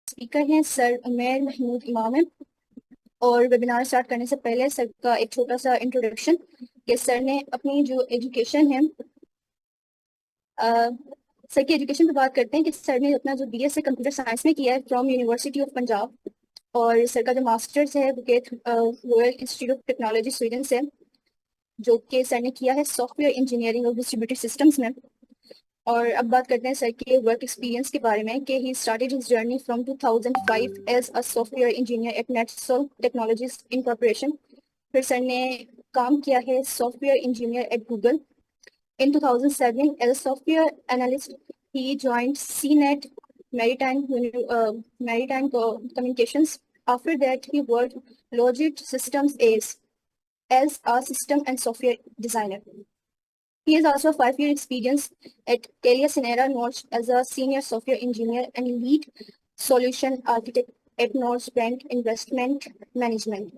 Speaker हैं sir Umair Mahmood इमाम है। और वेबिनार स्टार्ट करने से पहले सर का एक छोटा सा इंट्रोडक्शन कि सर ने अपनी जो एजुकेशन है सर की एजुकेशन पे बात करते हैं कि सर ने अपना जो बीएससी कंप्यूटर साइंस में किया है फ्रॉम यूनिवर्सिटी ऑफ पंजाब। और सर का जो मास्टर्स है वो के royal institute of technology Sweden से, जो कि सर ने किया है सॉफ्टवेयर इंजीनियरिंग और डिस्ट्रीब्यूटेड सिस्टम्स में। और अब बात करते हैं सर के वर्क एक्सपीरियंस के बारे में कि he started his journey from 2005 as a software engineer at Netsolve technologies incorporation. फिर सर ने काम किया है software engineer at Google. In 2007, as a software analyst, he joined CNET Maritime Communications. After that, he worked Logit Systems as a system and software designer. He has also a 5-year experience at TeliaSonera Norge as a senior software engineer and lead solution architect at Norge Bank Investment Management.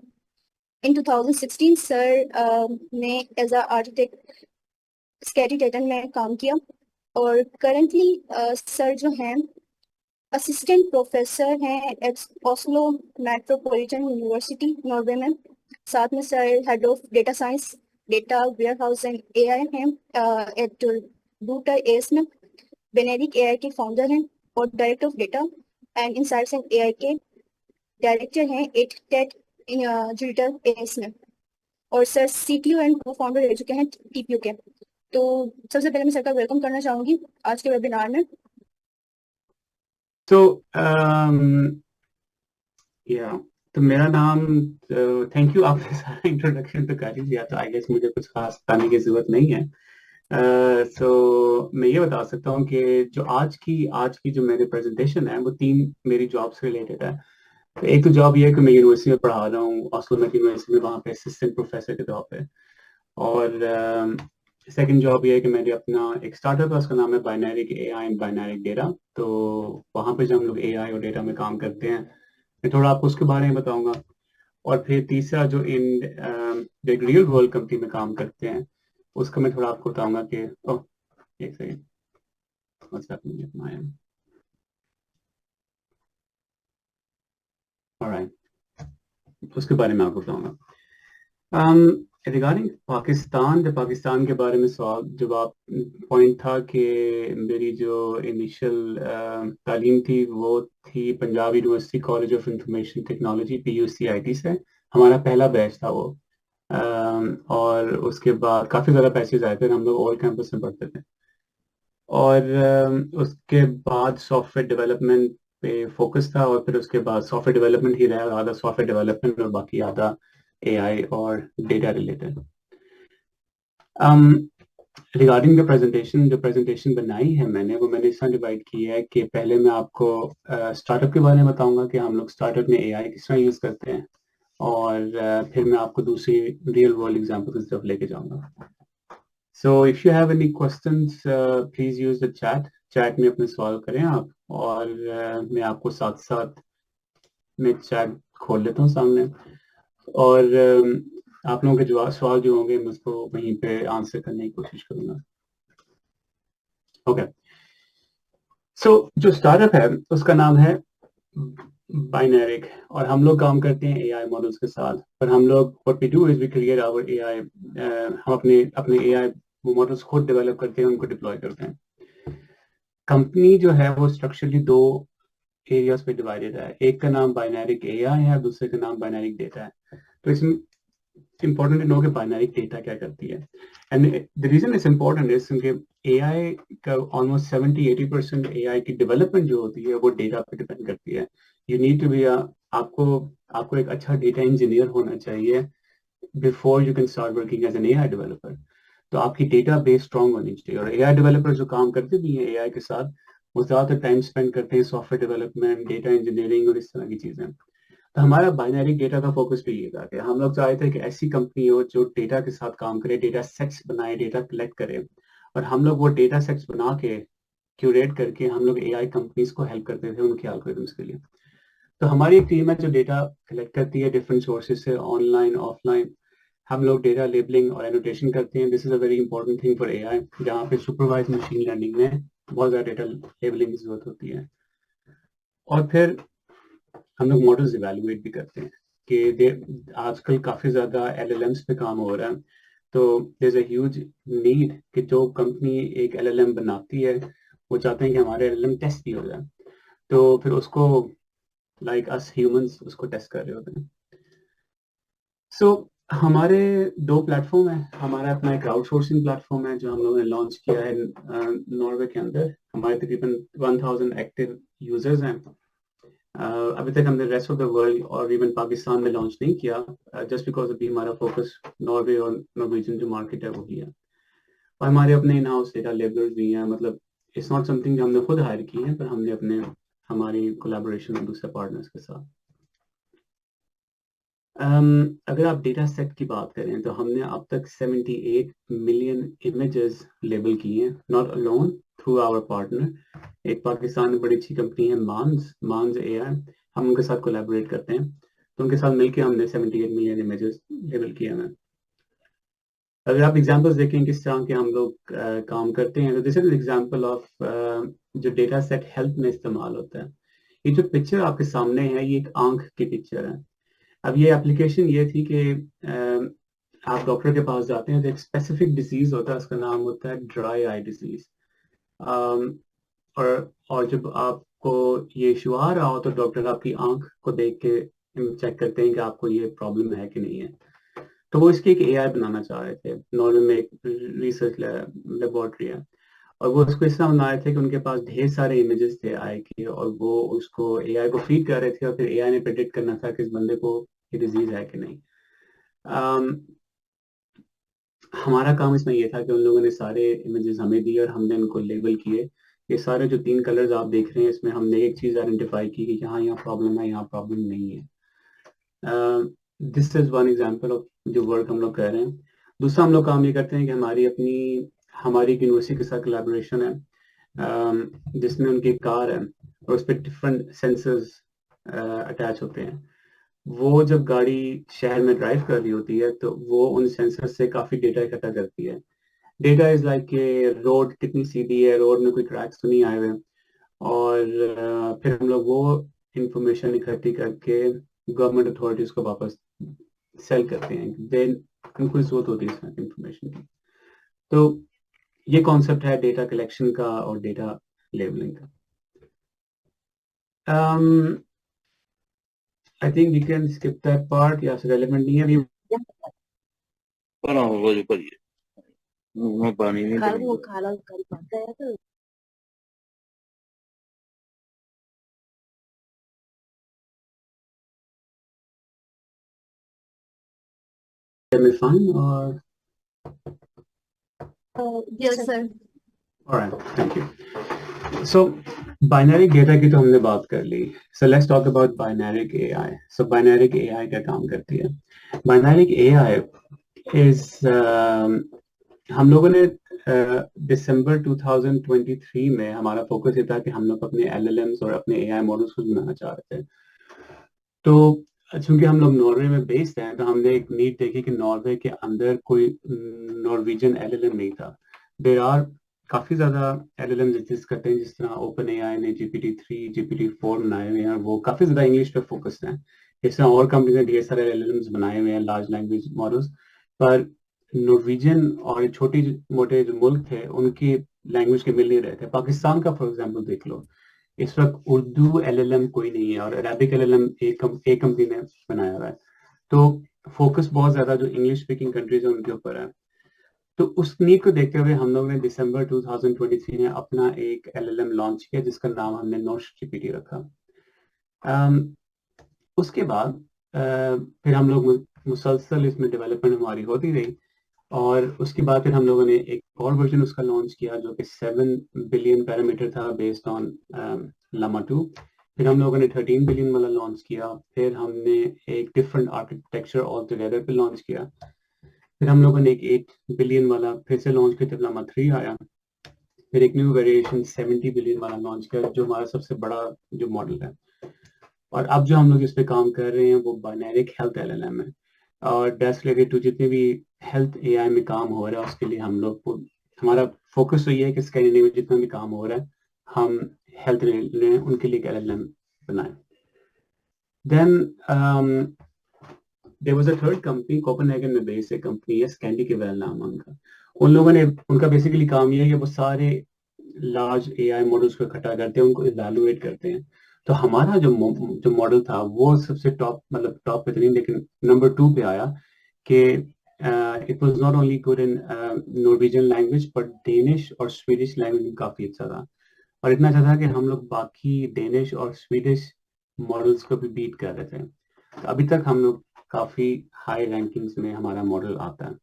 In 2016, Sir ने as a architect स्कैटी टाइटन में काम किया। और currently sir जो हैं assistant professor हैं at Oslo Metropolitan University Norway में। साथ में sir head of data science data warehouse and AI हैं एट रूटर एस में। बेनेडिक एआई के फाउंडर हैं और director of data and insights and AI के डायरेक्टर हैं एट टेट जुपिटर एस में। और sir CTO and co founder रह चुके हैं टीपीयू के। तो सबसे पहले मैं सर का वेलकम करना चाहूंगी आज के वेबिनार में। तो या तो मेरा नाम थैंक यू, आपने सारा इंट्रोडक्शन तो कर ही दिया, तो आई गेस मुझे कुछ खास बताने की जरूरत नहीं है। मैं ये बता सकता हूँ कि जो आज की जो मेरी प्रेजेंटेशन है वो 3 मेरी जॉब से रिलेटेड है। तो एक तो जॉब ये है कि मैं यूनिवर्सिटी में पढ़ा रहा हूँ, ऑस्लो मेट यूनिवर्सिटी में, वहाँ पे असिस्टेंट प्रोफेसर के तौर पे। और सेकंड जॉब ये है कि मैंने अपना एक स्टार्टअप है, उसका नाम है बाइनरिक एआई एंड बाइनरिक डेटा। तो वहाँ पे जो हम लोग एआई और डेटा में काम करते हैं, मैं थोड़ा आपको उसके बारे में बताऊंगा। और फिर तीसरा जो जो एक रियल वर्ल्ड कंपनी में काम करते हैं, उसका मैं थोड़ा आपको बताऊंगा कि ओह एक second, what's happening with my alright, उसके बारे में आपको बताऊंगा। रिगार्डिंग पाकिस्तान, जब पाकिस्तान के बारे में सवाल जवाब पॉइंट था कि मेरी जो इनिशियल तालीम थी वो थी Punjab university college of information technology PUCIT से। हमारा पहला बैच था वो। और उसके बाद काफ़ी ज़्यादा बैचेज आए थे, हम लोग ओल्ड कैंपस में पढ़ते थे। और उसके बाद सॉफ्टवेयर डेवलपमेंट पे फोकस था, और फिर उसके बाद सॉफ्टवेयर डेवलपमेंट ही रहा, आधा सॉफ्टवेयर डेवलपमेंट और बाकी आधा एआई और data related. Regarding the presentation, जो प्रेजेंटेशन बनाई है मैंने इस तरह डिवाइड की है कि पहले मैं आपको स्टार्टअप के बारे में बताऊंगा कि हम लोग स्टार्टअप में एआई किस तरह यूज़ करते हैं। और फिर मैं आपको दूसरी रियल वर्ल्ड एग्जांपल की तरफ लेके जाऊंगा। So if you have any questions please use the chat में अपने सवाल करें आप। और मैं आपको साथ साथ मैं चैट खोल लेता हूँ सामने। और आप लोगों के जवाब सवाल जो होंगे मैं उसको वहीं पे आंसर करने की कोशिश करूंगा। ओके, सो जो स्टार्टअप है उसका नाम है बाइनरिक, और हम लोग काम करते हैं एआई मॉडल्स के साथ। पर हम लोग what we do is we create our AI, हम अपने अपने एआई मॉडल्स खुद डेवलप करते हैं, उनको डिप्लॉय करते हैं। कंपनी जो है वो स्ट्रक्चरली 2 एरियाज पे डिवाइडेड है, एक का नाम बाइनरिक एआई है, दूसरे का नाम बाइनरिक डेटा है। तो इसमें important to know कि बाइनरी डेटा क्या करती है। And the reason is important is क्योंकि एआई का ऑलमोस्ट 70-80% एआई की डेवलपमेंट जो होती है वो डेटा पे डिपेंड करती है। यू नीड टू बी आपको आपको एक अच्छा डेटा इंजीनियर होना चाहिए before you can start working as an AI developer. तो आपकी डेटा बेस स्ट्रांग होनी चाहिए। और एआई डेवलपर जो काम करते भी हैं एआई के साथ, वो ज़्यादातर टाइम स्पेंड करते हैं सॉफ्टवेयर डेवलपमेंट, डेटा इंजीनियरिंग और इस तरह की चीज़ें। तो हमारा बाइनरी डेटा का फोकस भी ये था कि हम लोग चाहते थे कि ऐसी कंपनी हो जो डेटा के साथ काम करे, डेटा सेट्स बनाए, डेटा कलेक्ट करे, और हम लोग वो डेटा सेट्स बना के क्यूरेट करके हम लोग एआई कंपनीज को हेल्प करते थे उनके एल्गोरिथम्स के लिए। तो हमारी एक टीम है जो डेटा कलेक्ट करती है डिफरेंट सोर्सेज से, ऑनलाइन ऑफलाइन। हम लोग डेटा लेबलिंग और एनोटेशन करते हैं। This is a very important thing for AI, जहाँ पे सुपरवाइज मशीन लर्निंग में बहुत ज़्यादा डेटा लेबलिंग की जरूरत होती है। और फिर हम लोग मॉडल्स इवेलुएट भी करते हैं कि आजकल काफ़ी ज़्यादा एलएलएम्स पे काम हो रहा है, तो there is a huge need कि जो कंपनी एक एलएलएम बनाती है वो चाहते हैं कि हमारे एलएलएम टेस्ट भी हो जाए, तो फिर उसको लाइक अस ह्यूमंस उसको टेस्ट कर रहे होते हैं। सो हमारे दो प्लेटफॉर्म है। हमारा अपना एक आउटसोर्सिंग प्लेटफॉर्म है जो हम लोगों ने लॉन्च किया है नॉर्वे के अंदर। हमारे तकरीबन 1000 एक्टिव यूजर्स हैं। अभी तक हमने रेस्ट ऑफ द वर्ल्ड और इवन पाकिस्तान में लॉन्च नहीं किया, जस्ट बिकॉज अभी हमारा फोकस नॉर्वे और नॉर्वेजियन जो मार्केट है वही है। और हमारे अपने इन हाउस डेटा लेबलर्स भी हैं, मतलब इट्स नॉट समथिंग जो हमने खुद हायर की है, पर हमने अपने हमारी कोलैबोरेशन में दूसरे पार्टनर्स के साथ। अगर आप डेटा सेट की बात करें तो हमने अब तक 78 मिलियन इमेजेस लेबल किए हैं, not alone, through our partner. एक पाकिस्तान में बड़ी अच्छी कंपनी है मांस एआई, हम उनके साथ कोलैबोरेट करते हैं, तो उनके साथ मिलकर हमने 78 मिलियन इमेजेस लेबल किए हैं। अगर आप एग्जांपल्स देखें किस तरह के हम लोग काम करते हैं, तो दिस इज एग्जांपल ऑफ जो डेटा सेट हेल्थ में इस्तेमाल होता है। ये जो पिक्चर आपके सामने है ये एक आंख की पिक्चर है। अब ये एप्लीकेशन ये थी कि आप डॉक्टर के पास जाते हैं तो एक स्पेसिफिक डिजीज होता है, उसका नाम होता है ड्राई आई डिजीज। और जब आपको ये इशू आ रहा हो तो डॉक्टर आपकी आंख को देख के चेक करते हैं कि आपको ये प्रॉब्लम है कि नहीं है। तो वो इसकी एक एआई बनाना चाह रहे थे, नॉर्वे में एक रिसर्च लेबोरेटरी है, और वो उसको इस तरह बना रहे थे कि उनके पास ढेर सारे इमेजेस थे आई के, और वो उसको एआई को फीड कर रहे थे, और फिर एआई ने प्रेडिक्ट करना था कि इस बंदे को ये डिजीज है कि नहीं। हमारा काम इसमें ये था कि उन लोगों ने सारे इमेजेस हमें दिए और हमने उनको लेबल किए। ये सारे जो 3 कलर्स आप देख रहे हैं इसमें हमने एक चीज आइडेंटिफाई की कि हाँ यहाँ प्रॉब्लम है, यहाँ प्रॉब्लम नहीं है। This is one example of जो वर्क हम लोग कर रहे हैं। दूसरा हम लोग काम ये करते हैं कि हमारी एक यूनिवर्सिटी के साथ कोलैबोरेशन है, जिसमें उनकी कार है और उस पर डिफरेंट सेंसर्स अटैच होते हैं। वो जब गाड़ी शहर में ड्राइव कर रही होती है तो वो उन सेंसर से काफी डेटा इकट्ठा करती है। डेटा इज लाइक कि रोड कितनी सीधी है, रोड में कोई क्रैक्स तो नहीं आए हुए, और फिर हम लोग वो इंफॉर्मेशन इकट्ठी करके गवर्नमेंट अथॉरिटीज को वापस सेल करते हैं। देन उनको जरूरत होती है इस इंफॉर्मेशन की। तो ये कॉन्सेप्ट है डेटा कलेक्शन का और डेटा लेबलिंग का। I think we can skip that part, या रेलेवेंट नहीं है अभी। पर होगा जो करिए मुंह में पानी नहीं वो पड़ेगा। खाला कर पाता है तो fine or Yes, sir. all right, thank you. So binary data की तो हमने बात कर ली, so let's talk about binary AI. So binary AI क्या काम करती है? Binary AI is हम लोगों ने दिसंबर 2023 में हमारा फोकस ये था कि हम लोग अपने LLMs और अपने AI मॉडल्स को बनाना चाह रहे थे। तो चूंकि हम लोग नॉर्वे में बेस्ड हैं तो हमने एक नीड देखी कि नॉर्वे के अंदर कोई नॉर्वेजियन LLM नहीं था। देर आर काफ़ी ज़्यादा LLMs एग्जिस्ट करते हैं, जिस तरह ओपन AI ने GPT-3 GPT-4 बनाए हुए हैं, वो काफ़ी ज़्यादा इंग्लिश पे फोकस्ड हैं। इस तरह और कंपनी ने ढेर सारे LLMs बनाए हुए हैं, लार्ज लैंग्वेज मॉडल्स, पर नॉर्वेजियन और छोटी मोटे जो मुल्क थे उनकी लैंग्वेज के मिल नहीं रहे थे। पाकिस्तान का फॉर एग्जाम्पल देख लो, इस वक्त उर्दू LLM कोई नहीं है और अरेबिक LLM एक कंपनी ने बनाया हुआ है। तो फोकस बहुत ज्यादा जो इंग्लिश स्पीकिंग कंट्रीज है उनके ऊपर है। तो उस नीड को देखते हुए हम लोग ने दिसंबर 2023 में अपना एक LLM लॉन्च किया जिसका नाम हमने नोश GPT रखा। उसके बाद फिर हम लोग मुसलसल इसमें डेवलपमेंट हमारी होती रही, और उसके बाद फिर हम लोगों ने एक और वर्जन उसका लॉन्च किया जो कि 7 बिलियन पैरामीटर था बेस्ड ऑन लामा 2। फिर हम लोगों ने 13 बिलियन वाला लॉन्च किया। फिर हमने एक डिफरेंट आर्किटेक्चर ऑल टुगेदर पे लॉन्च किया। फिर हम लोगों ने एक 8 बिलियन वाला फिर से लॉन्च किया जब लामा 3 आया। फिर एक न्यू वेरिएशन 70 बिलियन वाला लॉन्च किया जो हमारा सबसे बड़ा जो मॉडल है। और अब जो हम लोग इस पे काम कर रहे हैं वो बाइनेरिक हेल्थ LLM है, और डेस्क रिलेटेड टू जितने भी हेल्थ AI में काम हो रहा है उसके लिए हम लोग को हमारा फोकस तो ये है कि स्कैनिंग में जितना भी काम हो रहा है हम हेल्थ रिलेटेड उनके लिए LLM बनाएं। Then there was a third company, Copenhagen में बेस्ड एक कंपनी है, स्कैंडिकेवेल नाम है उनका. उन लोगों ने, उनका बेसिकली काम ये है कि वो सारे लार्ज एआई मॉडल्स को इकट्ठा करते हैं, उनको इवैल्यूएट करते हैं. तो हमारा जो मॉडल था वो सबसे टॉप, मतलब टॉप पे नहीं, लेकिन नंबर 2 पे आया कि it was not only good in Norwegian language but Danish और स्वीडिश लैंग्वेज में काफी अच्छा था. और इतना अच्छा था कि हम लोग बाकी डेनिश और स्वीडिश मॉडल्स को भी बीट कर रहे थे. तो अभी तक हम लोग काफी हाई रैंकिंग्स में हमारा मॉडल आता है.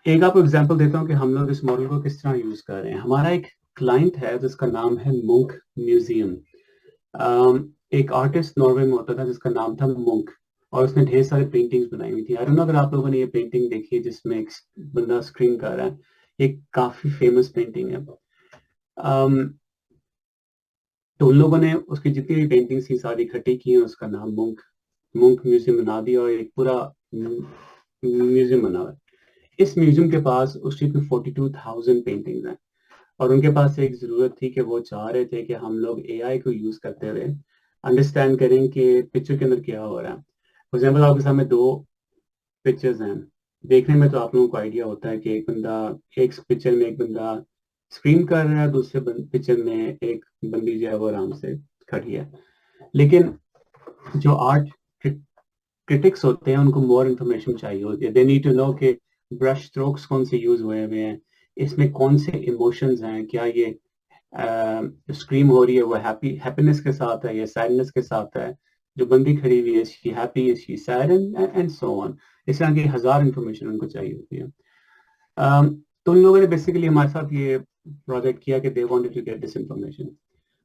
एक आपको एग्जांपल देता हूँ कि हम लोग इस मॉडल को किस तरह यूज कर रहे हैं. हमारा एक क्लाइंट है जिसका नाम है मुंक म्यूजियम. एक आर्टिस्ट नॉर्वे में होता था जिसका नाम था मुंक, और उसने ढेर सारे पेंटिंग्स बनाई हुई थी. आई डोंट नो अगर आप लोगों ने ये पेंटिंग देखी है जिसमें एक बंदा स्क्रीन कर रहा है. एक काफी फेमस पेंटिंग है. तो उन लोगों ने उसकी जितनी भी पेंटिंग्स थी सारी इकट्ठी की है, उसका नाम मुंक म्यूजियम बना दिया और एक पूरा म्यूजियम बना हुआ है. इस म्यूजियम के पास उस चीज में 42,000 पेंटिंग्स हैं. और उनके पास एक जरूरत थी कि वो चाह रहे थे कि हम लोग एआई को यूज करते हुए अंडरस्टैंड करें कि पिक्चर के अंदर क्या हो रहा है. फॉर एग्जाम्पल आपके सामने 2 पिक्चर्स हैं. देखने में तो आप लोगों को आइडिया होता है कि एक पिक्चर में एक बंदा स्क्रीन कर रहा है, दूसरे पिक्चर में एक बंदी जो है वो आराम से खड़ी है. लेकिन जो आर्ट क्रिटिक्स होते हैं उनको मोर इन्फॉर्मेशन चाहिए होती है. दे नीड टू नो कि ब्रश स्ट्रोक्स कौन से यूज हुए हुए हैं, इसमें कौन से इमोशंस हैं, क्या ये स्क्रीम हो रही है वो हैप्पीनेस के साथ है या सैडनेस के साथ है, जो बंदी खड़ी हुई है she happy, is she said, and so on. इस तरह की 1000 इन्फॉर्मेशन उनको चाहिए होती है. तो उन लोगों ने बेसिकली हमारे साथ ये प्रोजेक्ट किया कि they wanted to get this information.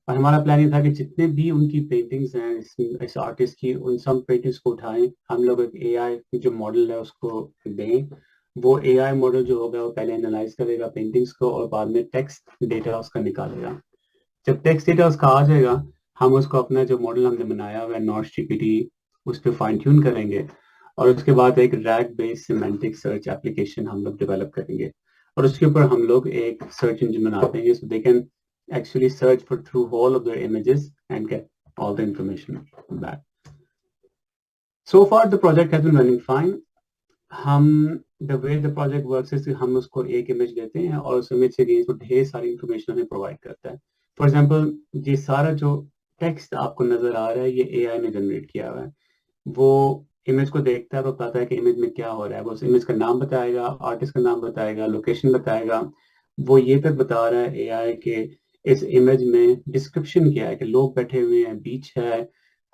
और हमारा प्लान ये था कि जितने भी उनकी पेंटिंग्स हैं इस आर्टिस्ट की, उन सब पेंटिंग्स को उठाएं, हम लोग एक एआई जो मॉडल है उसको दें. वो एआई मॉडल जो होगा वो पहले एनालाइज करेगा पेंटिंग्स को और बाद में टेक्स्ट डेटा उसका निकालेगा. जब टेक्स्ट डेटा उसका आ जाएगा, हम उसको अपना जो मॉडल हमने बनाया हुआ है नॉर्श जीपीटी, उस पर फाइन ट्यून करेंगे और उसके बाद एक rag based semantic search application हम लोग डेवलप करेंगे. और उसके ऊपर हम लोग एक सर्च इंजन बना देंगे so they can actually search for through all of their images and get all the information back. So far the project has been running fine. The way the project works is कि हम उसको एक image देते हैं और उस image से against वो ढेर सारी इंफॉर्मेशन हमें प्रोवाइड करता है. फॉर एग्जांपल ये सारा जो टेक्स्ट आपको नजर आ रहा है ये एआई ने जनरेट किया हुआ है. वो इमेज को देखता है, वो बताता है कि इमेज में क्या हो रहा है. वो उस इमेज का नाम बताएगा, आर्टिस्ट का नाम बताएगा, लोकेशन बताएगा. वो ये तक बता रहा है एआई के इस इमेज में डिस्क्रिप्शन क्या है, कि लोग बैठे हुए हैं, बीच है,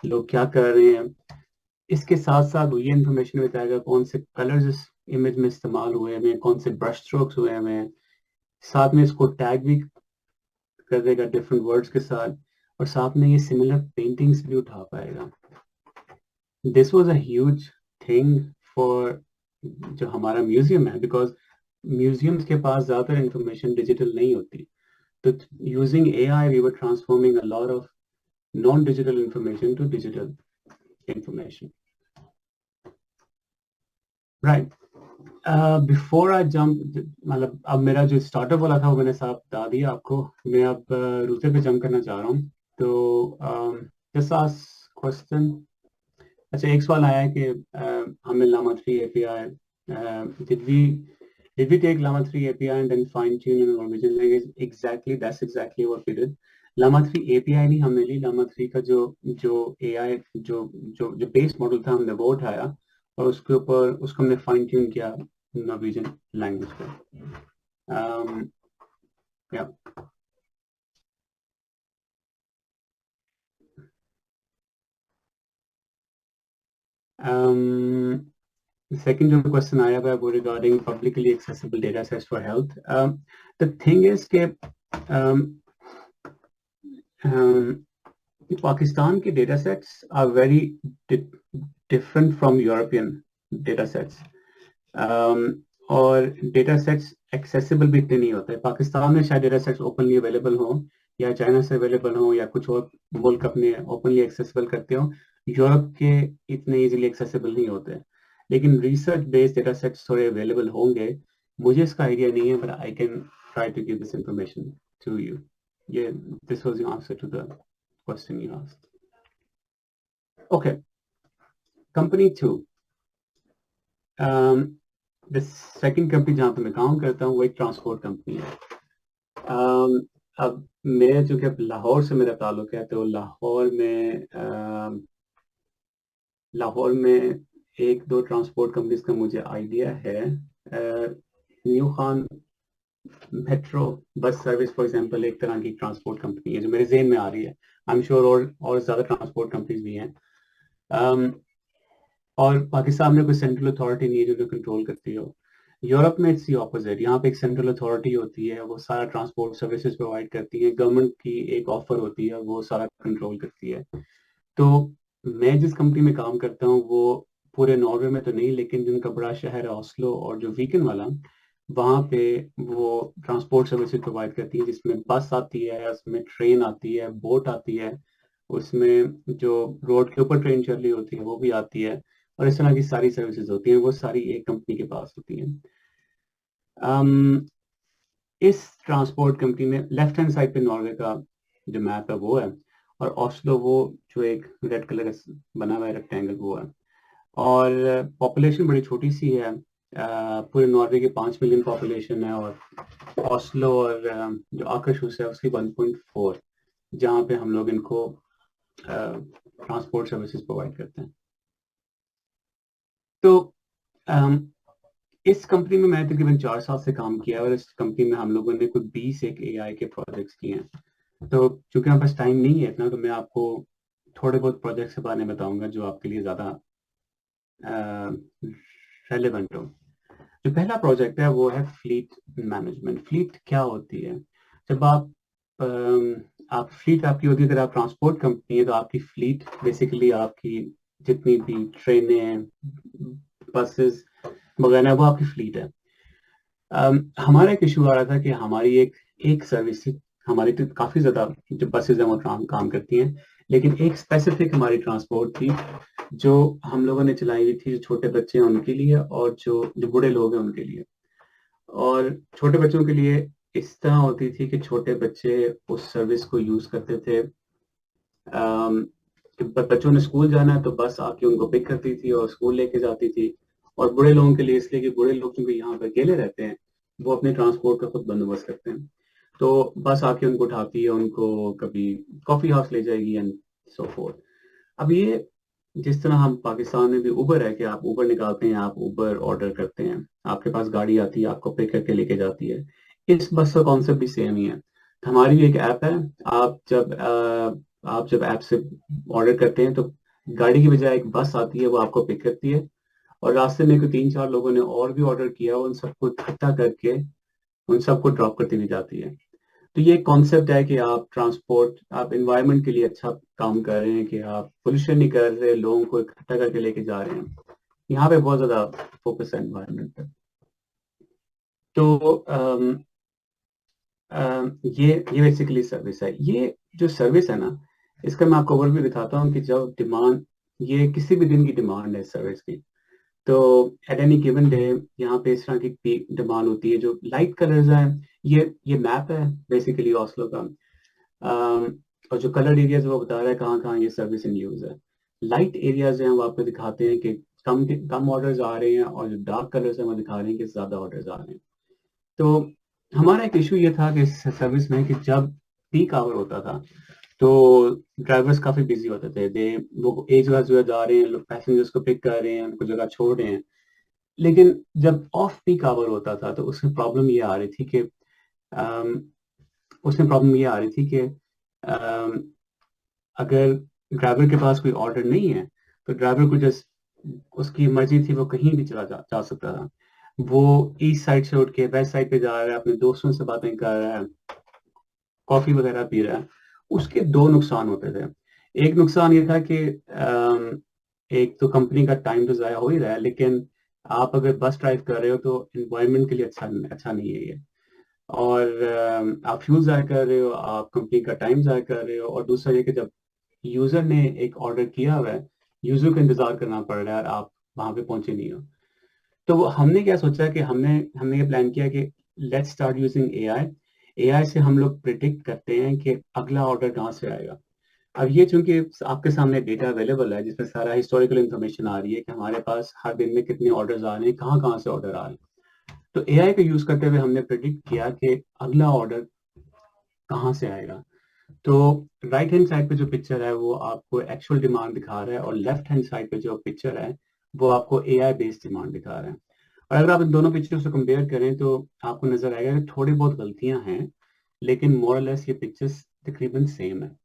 लोग क्या कर रहे हैं. इसके साथ साथ वो ये इन्फॉर्मेशन बताएगा कौन से कलर्स इस इमेज में इस्तेमाल हुए हैं, कौन से ब्रश स्ट्रोक्स हुए हैं. साथ में इसको टैग भी कर देगा डिफरेंट वर्ड्स के साथ, और साथ में ये सिमिलर पेंटिंग्स भी उठा पाएगा. This was a huge thing for जो हमारा म्यूजियम है, बिकॉज म्यूजियम्स के पास ज्यादातर इंफॉर्मेशन डिजिटल नहीं होती. तो using AI we were transforming a lot of non digital information to digital information. Right. Before I jump, मतलब अब मेरा जो स्टार्टअप वाला था वो मैंने साफ बता दिया आपको. मैं अब दूसरे पे जंप करना चाह रहा हूँ. तो जस्ट आस्क क्वेश्चन. अच्छा, एक सवाल आया है कि हमें Llama 3 API, did we take Llama 3 API and then fine tune in Norwegian language? Exactly, that's exactly what we did. Llama 3 API नहीं हमने ली, Llama 3 का जो AI जो बेस मॉडल था हमने वो उठाया और उसके ऊपर उसको हमने फाइन ट्यून किया नॉर्वेजियन लैंग्वेज पे. या the second जो question आया हुआ है वो regarding publicly accessible data sets for health. The thing is कि Pakistan के data sets are very different from European data sets. और data sets accessible भी इतने नहीं होते. पाकिस्तान में शायद data sets openly available हो या चाइना से अवेलेबल हो या कुछ और मुल्क अपने ओपनली एक्सेसिबल करते हो. यूरोप के इतने इजीली एक्सेसिबल नहीं होते, लेकिन रिसर्च बेस्ड डेटा सेट्स थोड़े अवेलेबल होंगे. मुझे इसका आइडिया नहीं है, but I can try to give this information to you. ये this was the answer to the question you asked. Okay, company 2. The second company जहाँ पे मैं काम करता हूँ वो एक ट्रांसपोर्ट कंपनी है. अब मैं जो कि लाहौर से मेरा ताल्लुक है, तो लाहौर में एक दो ट्रांसपोर्ट कंपनीज का मुझे आइडिया है. New Khan metro bus service for example एक तरह की ट्रांसपोर्ट कंपनी है जो मेरे ज़हन में आ रही है. आई एम श्योर और ज़्यादा ट्रांसपोर्ट कंपनीज भी हैं. और पाकिस्तान में कोई सेंट्रल अथॉरिटी नहीं है जो उन्हें कंट्रोल करती हो. यूरोप में इट्स दी ऑपोजिट. यहाँ पे एक सेंट्रल अथॉरिटी होती है, वो सारा ट्रांसपोर्ट सर्विसेज प्रोवाइड करती है. गवर्नमेंट की एक ऑफर होती है, वो सारा कंट्रोल करती है. तो मैं जिस कंपनी में काम करता हूँ वो पूरे नॉर्वे में तो नहीं, लेकिन जिनका बड़ा शहर है ऑस्लो और जो वीकेंड वाला, वहाँ पे वो ट्रांसपोर्ट सर्विसेज प्रोवाइड करती है, जिसमें बस आती है, उसमें ट्रेन आती है, बोट आती है, उसमें जो रोड के ऊपर ट्रेन चल रही होती है वो भी आती है, और इस तरह की सारी सर्विसेज होती हैं, वो सारी एक कंपनी के पास होती हैं. इस ट्रांसपोर्ट कंपनी में लेफ्ट हैंड साइड पे नॉर्वे का जो मैप है वो है, और ऑस्लो वो जो एक रेड कलर का बना हुआ है रेक्टेंगल वो है. और पॉपुलेशन बड़ी छोटी सी है. पूरे नॉर्वे की 5 मिलियन पॉपुलेशन है, और ऑस्लो और जो आकर्षुस है उसकी 1.4, जहाँ पे हम लोग इनको ट्रांसपोर्ट सर्विसेज प्रोवाइड करते हैं. तो इस कंपनी में मैं तकरीबन 4 साल से काम किया, और इस कंपनी में हम लोगों ने कुछ 20 एक AI के प्रोजेक्ट्स किए हैं. तो चूंकि हमारे पास टाइम नहीं है इतना, तो मैं आपको थोड़े बहुत प्रोजेक्ट्स के बारे में बताऊंगा जो आपके लिए ज़्यादा रेलेवेंट हो. जो पहला प्रोजेक्ट है वो है फ्लीट मैनेजमेंट. फ्लीट क्या होती है? जब आप फ्लीट आपकी होती है, अगर आप ट्रांसपोर्ट कंपनी है तो आपकी फ्लीट बेसिकली आपकी जितनी भी ट्रेनें, बसेस वगैरह वो आपकी फ्लीट है. हमारा एक इशू आ रहा था कि हमारी एक सर्विस थी. हमारी तो काफ़ी ज़्यादा जो बसेज हैं वो काम करती हैं, लेकिन एक स्पेसिफिक हमारी ट्रांसपोर्ट थी जो हम लोगों ने चलाई हुई थी, जो छोटे बच्चे हैं उनके लिए, और जो बूढ़े लोग हैं उनके लिए. और छोटे बच्चों के लिए इस तरह होती थी कि छोटे बच्चे उस सर्विस को यूज़ करते थे. कि बच्चों ने स्कूल जाना है तो बस आके उनको पिक करती थी और स्कूल लेके जाती थी. और बूढ़े लोगों के लिए इसलिए कि बूढ़े लोग क्योंकि यहाँ पर अकेले रहते हैं, वो अपने ट्रांसपोर्ट का खुद बंदोबस्त करते हैं. तो बस आके उनको उठाती है, उनको कभी कॉफ़ी हाउस ले जाएगी एंड सो फोर्थ. अब ये जिस तरह हम पाकिस्तान में भी उबर है कि आप उबर निकालते हैं, आप उबर ऑर्डर करते हैं, आपके पास गाड़ी आती है, आपको पिक करके लेके जाती है. इस बस का कॉन्सेप्ट भी सेम ही है. हमारी भी एक ऐप है. आप जब ऐप से ऑर्डर करते हैं तो गाड़ी की बजाय एक बस आती है, वो आपको पिक करती है, और रास्ते में कोई 3-4 लोगों ने और भी ऑर्डर किया, उन सबको इकट्ठा करके उन सबको ड्रॉप करती हुई जाती है. तो ये कॉन्सेप्ट है कि आप इन्वायरमेंट के लिए अच्छा काम कर रहे हैं, कि आप पोल्यूशन नहीं कर रहे, लोगों को इकट्ठा करके लेके जा रहे हैं. यहाँ पे बहुत ज्यादा फोकस है इन्वायरमेंट पे. तो ये बेसिकली सर्विस है. ये जो सर्विस है ना, इसका मैं आपको ओवरव्यू दिखाता हूँ कि जब डिमांड, ये किसी भी दिन की डिमांड है सर्विस की. तो एट एनी गिवन डे यहाँ पे इस तरह की पीक डिमांड होती है. जो लाइट कलर्स हैं, ये मैप है बेसिकली ऑस्लो का. और जो कलर एरियाज वो बता रहा है कहाँ कहाँ ये सर्विस इन यूज है. लाइट एरियाज हैं वो आपको दिखाते हैं कि कम ऑर्डर्स आ रहे हैं, और जो डार्क कलर्स हैं वो दिखा रहे हैं कि ज्यादा ऑर्डर्स आ रहे हैं. तो हमारा एक इशू ये था कि इस सर्विस में कि जब पीक आवर होता था तो ड्राइवर्स काफी बिजी होते थे. वो एक जगह से जा रहे हैं, पैसेंजर्स को पिक कर रहे हैं, उनको जगह छोड़ रहे हैं. लेकिन जब ऑफ पीक आवर होता था तो उसमें प्रॉब्लम ये आ रही थी कि अगर ड्राइवर के पास कोई ऑर्डर नहीं है तो ड्राइवर को जस्ट उसकी मर्जी थी, वो कहीं भी चला जा सकता था. वो ईस्ट साइड से उठ के वेस्ट साइड पे जा रहा है, अपने दोस्तों से बातें कर रहा है, कॉफी वगैरह पी रहा है. उसके 2 नुकसान होते थे. एक नुकसान ये था कि एक तो कंपनी का टाइम तो ज़ाया हो ही रहा है, लेकिन आप अगर बस ड्राइव कर रहे हो तो इन्वायरमेंट के लिए अच्छा नहीं है ये. और आप फ्यूल ज़ाया कर रहे हो, आप कंपनी का टाइम ज़ाया कर रहे हो. और दूसरा ये कि जब यूज़र ने एक ऑर्डर किया हुआ है, यूज़र को इंतज़ार करना पड़ रहा है और आप वहाँ पे पहुँचे नहीं हो. तो हमने क्या सोचा कि हमने ये प्लान किया कि लेट्स स्टार्ट यूजिंग AI से हम लोग प्रिडिक्ट करते हैं कि अगला ऑर्डर कहाँ से आएगा. अब ये चूंकि आपके सामने डेटा अवेलेबल है जिसमें सारा हिस्टोरिकल इंफॉर्मेशन आ रही है कि हमारे पास हर दिन में कितने ऑर्डर्स आ रहे हैं, कहाँ कहाँ से ऑर्डर आ रहे हैं, तो एआई का यूज करते हुए हमने प्रिडिक्ट किया कि अगला ऑर्डर कहाँ से आएगा। तो राइट हैंड साइड पे जो पिक्चर है वो आपको एक्चुअल डिमांड दिखा रहा है, और लेफ्ट हैंड साइड पे जो पिक्चर है वो आपको एआई बेस्ड डिमांड दिखा रहा है। और अगर आप इन दोनों पिक्चर्स को कंपेयर करें तो आपको नजर आएगा कि थोड़ी बहुत गलतियां हैं, लेकिन मोरलेस ये पिक्चर्स तकरीबन सेम है।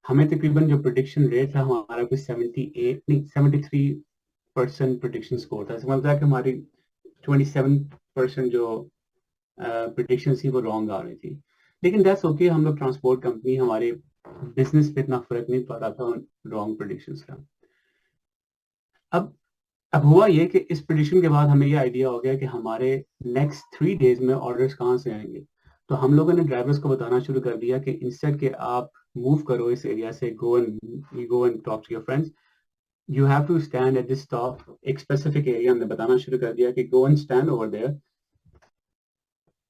हमें तकरीबन जो प्रिडिक्शन रेट था हमारा कोई 78 नहीं 73% प्रिडिक्शन स्कोर था। समझता है कि हमारी 27% जो प्रिडिक्शन थी वो रॉन्ग आ रही थी, लेकिन दैट्स ओके। हम लोग ट्रांसपोर्ट कंपनी, हमारे बिजनेस पे इतना फर्क नहीं पड़ रहा था उन रॉन्ग प्रिडिक्शंस का। अब हुआ ये कि इस प्रिडिक्शन के बाद हमें ये आइडिया हो गया कि हमारे नेक्स्ट 3 डेज में ऑर्डर्स कहाँ से आएंगे। तो हम लोगों ने ड्राइवर्स को बताना शुरू कर दिया कि इंस्टेड के आप मूव करो इस एरिया से, go and talk to your friends, you have to stand at this stop. एक स्पेसिफिक एरिया हमने बताना शुरू कर दिया कि go and stand over there,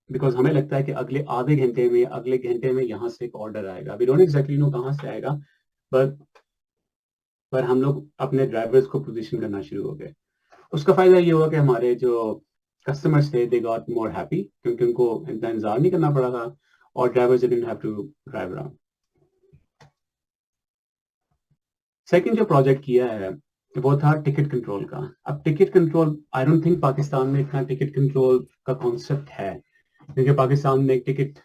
because हमें लगता है कि अगले आधे घंटे में, अगले घंटे में यहाँ से एक ऑर्डर आएगा। वी डोंट एग्जैक्टली नो कहाँ से आएगा, पर हम लोग अपने ड्राइवर्स को पोजीशन करना शुरू हो गए। उसका फायदा ये हुआ कि हमारे जो कस्टमर्स थे दे गॉट मोर हैप्पी, क्योंकि उनको इतना इंतजार नहीं करना पड़ा था, और drivers didn't have to drive around. Second जो प्रोजेक्ट किया है वो था टिकट कंट्रोल का। अब ticket control, I don't think Pakistan में इतना टिकट कंट्रोल का कॉन्सेप्ट है, क्योंकि पाकिस्तान में एक टिकट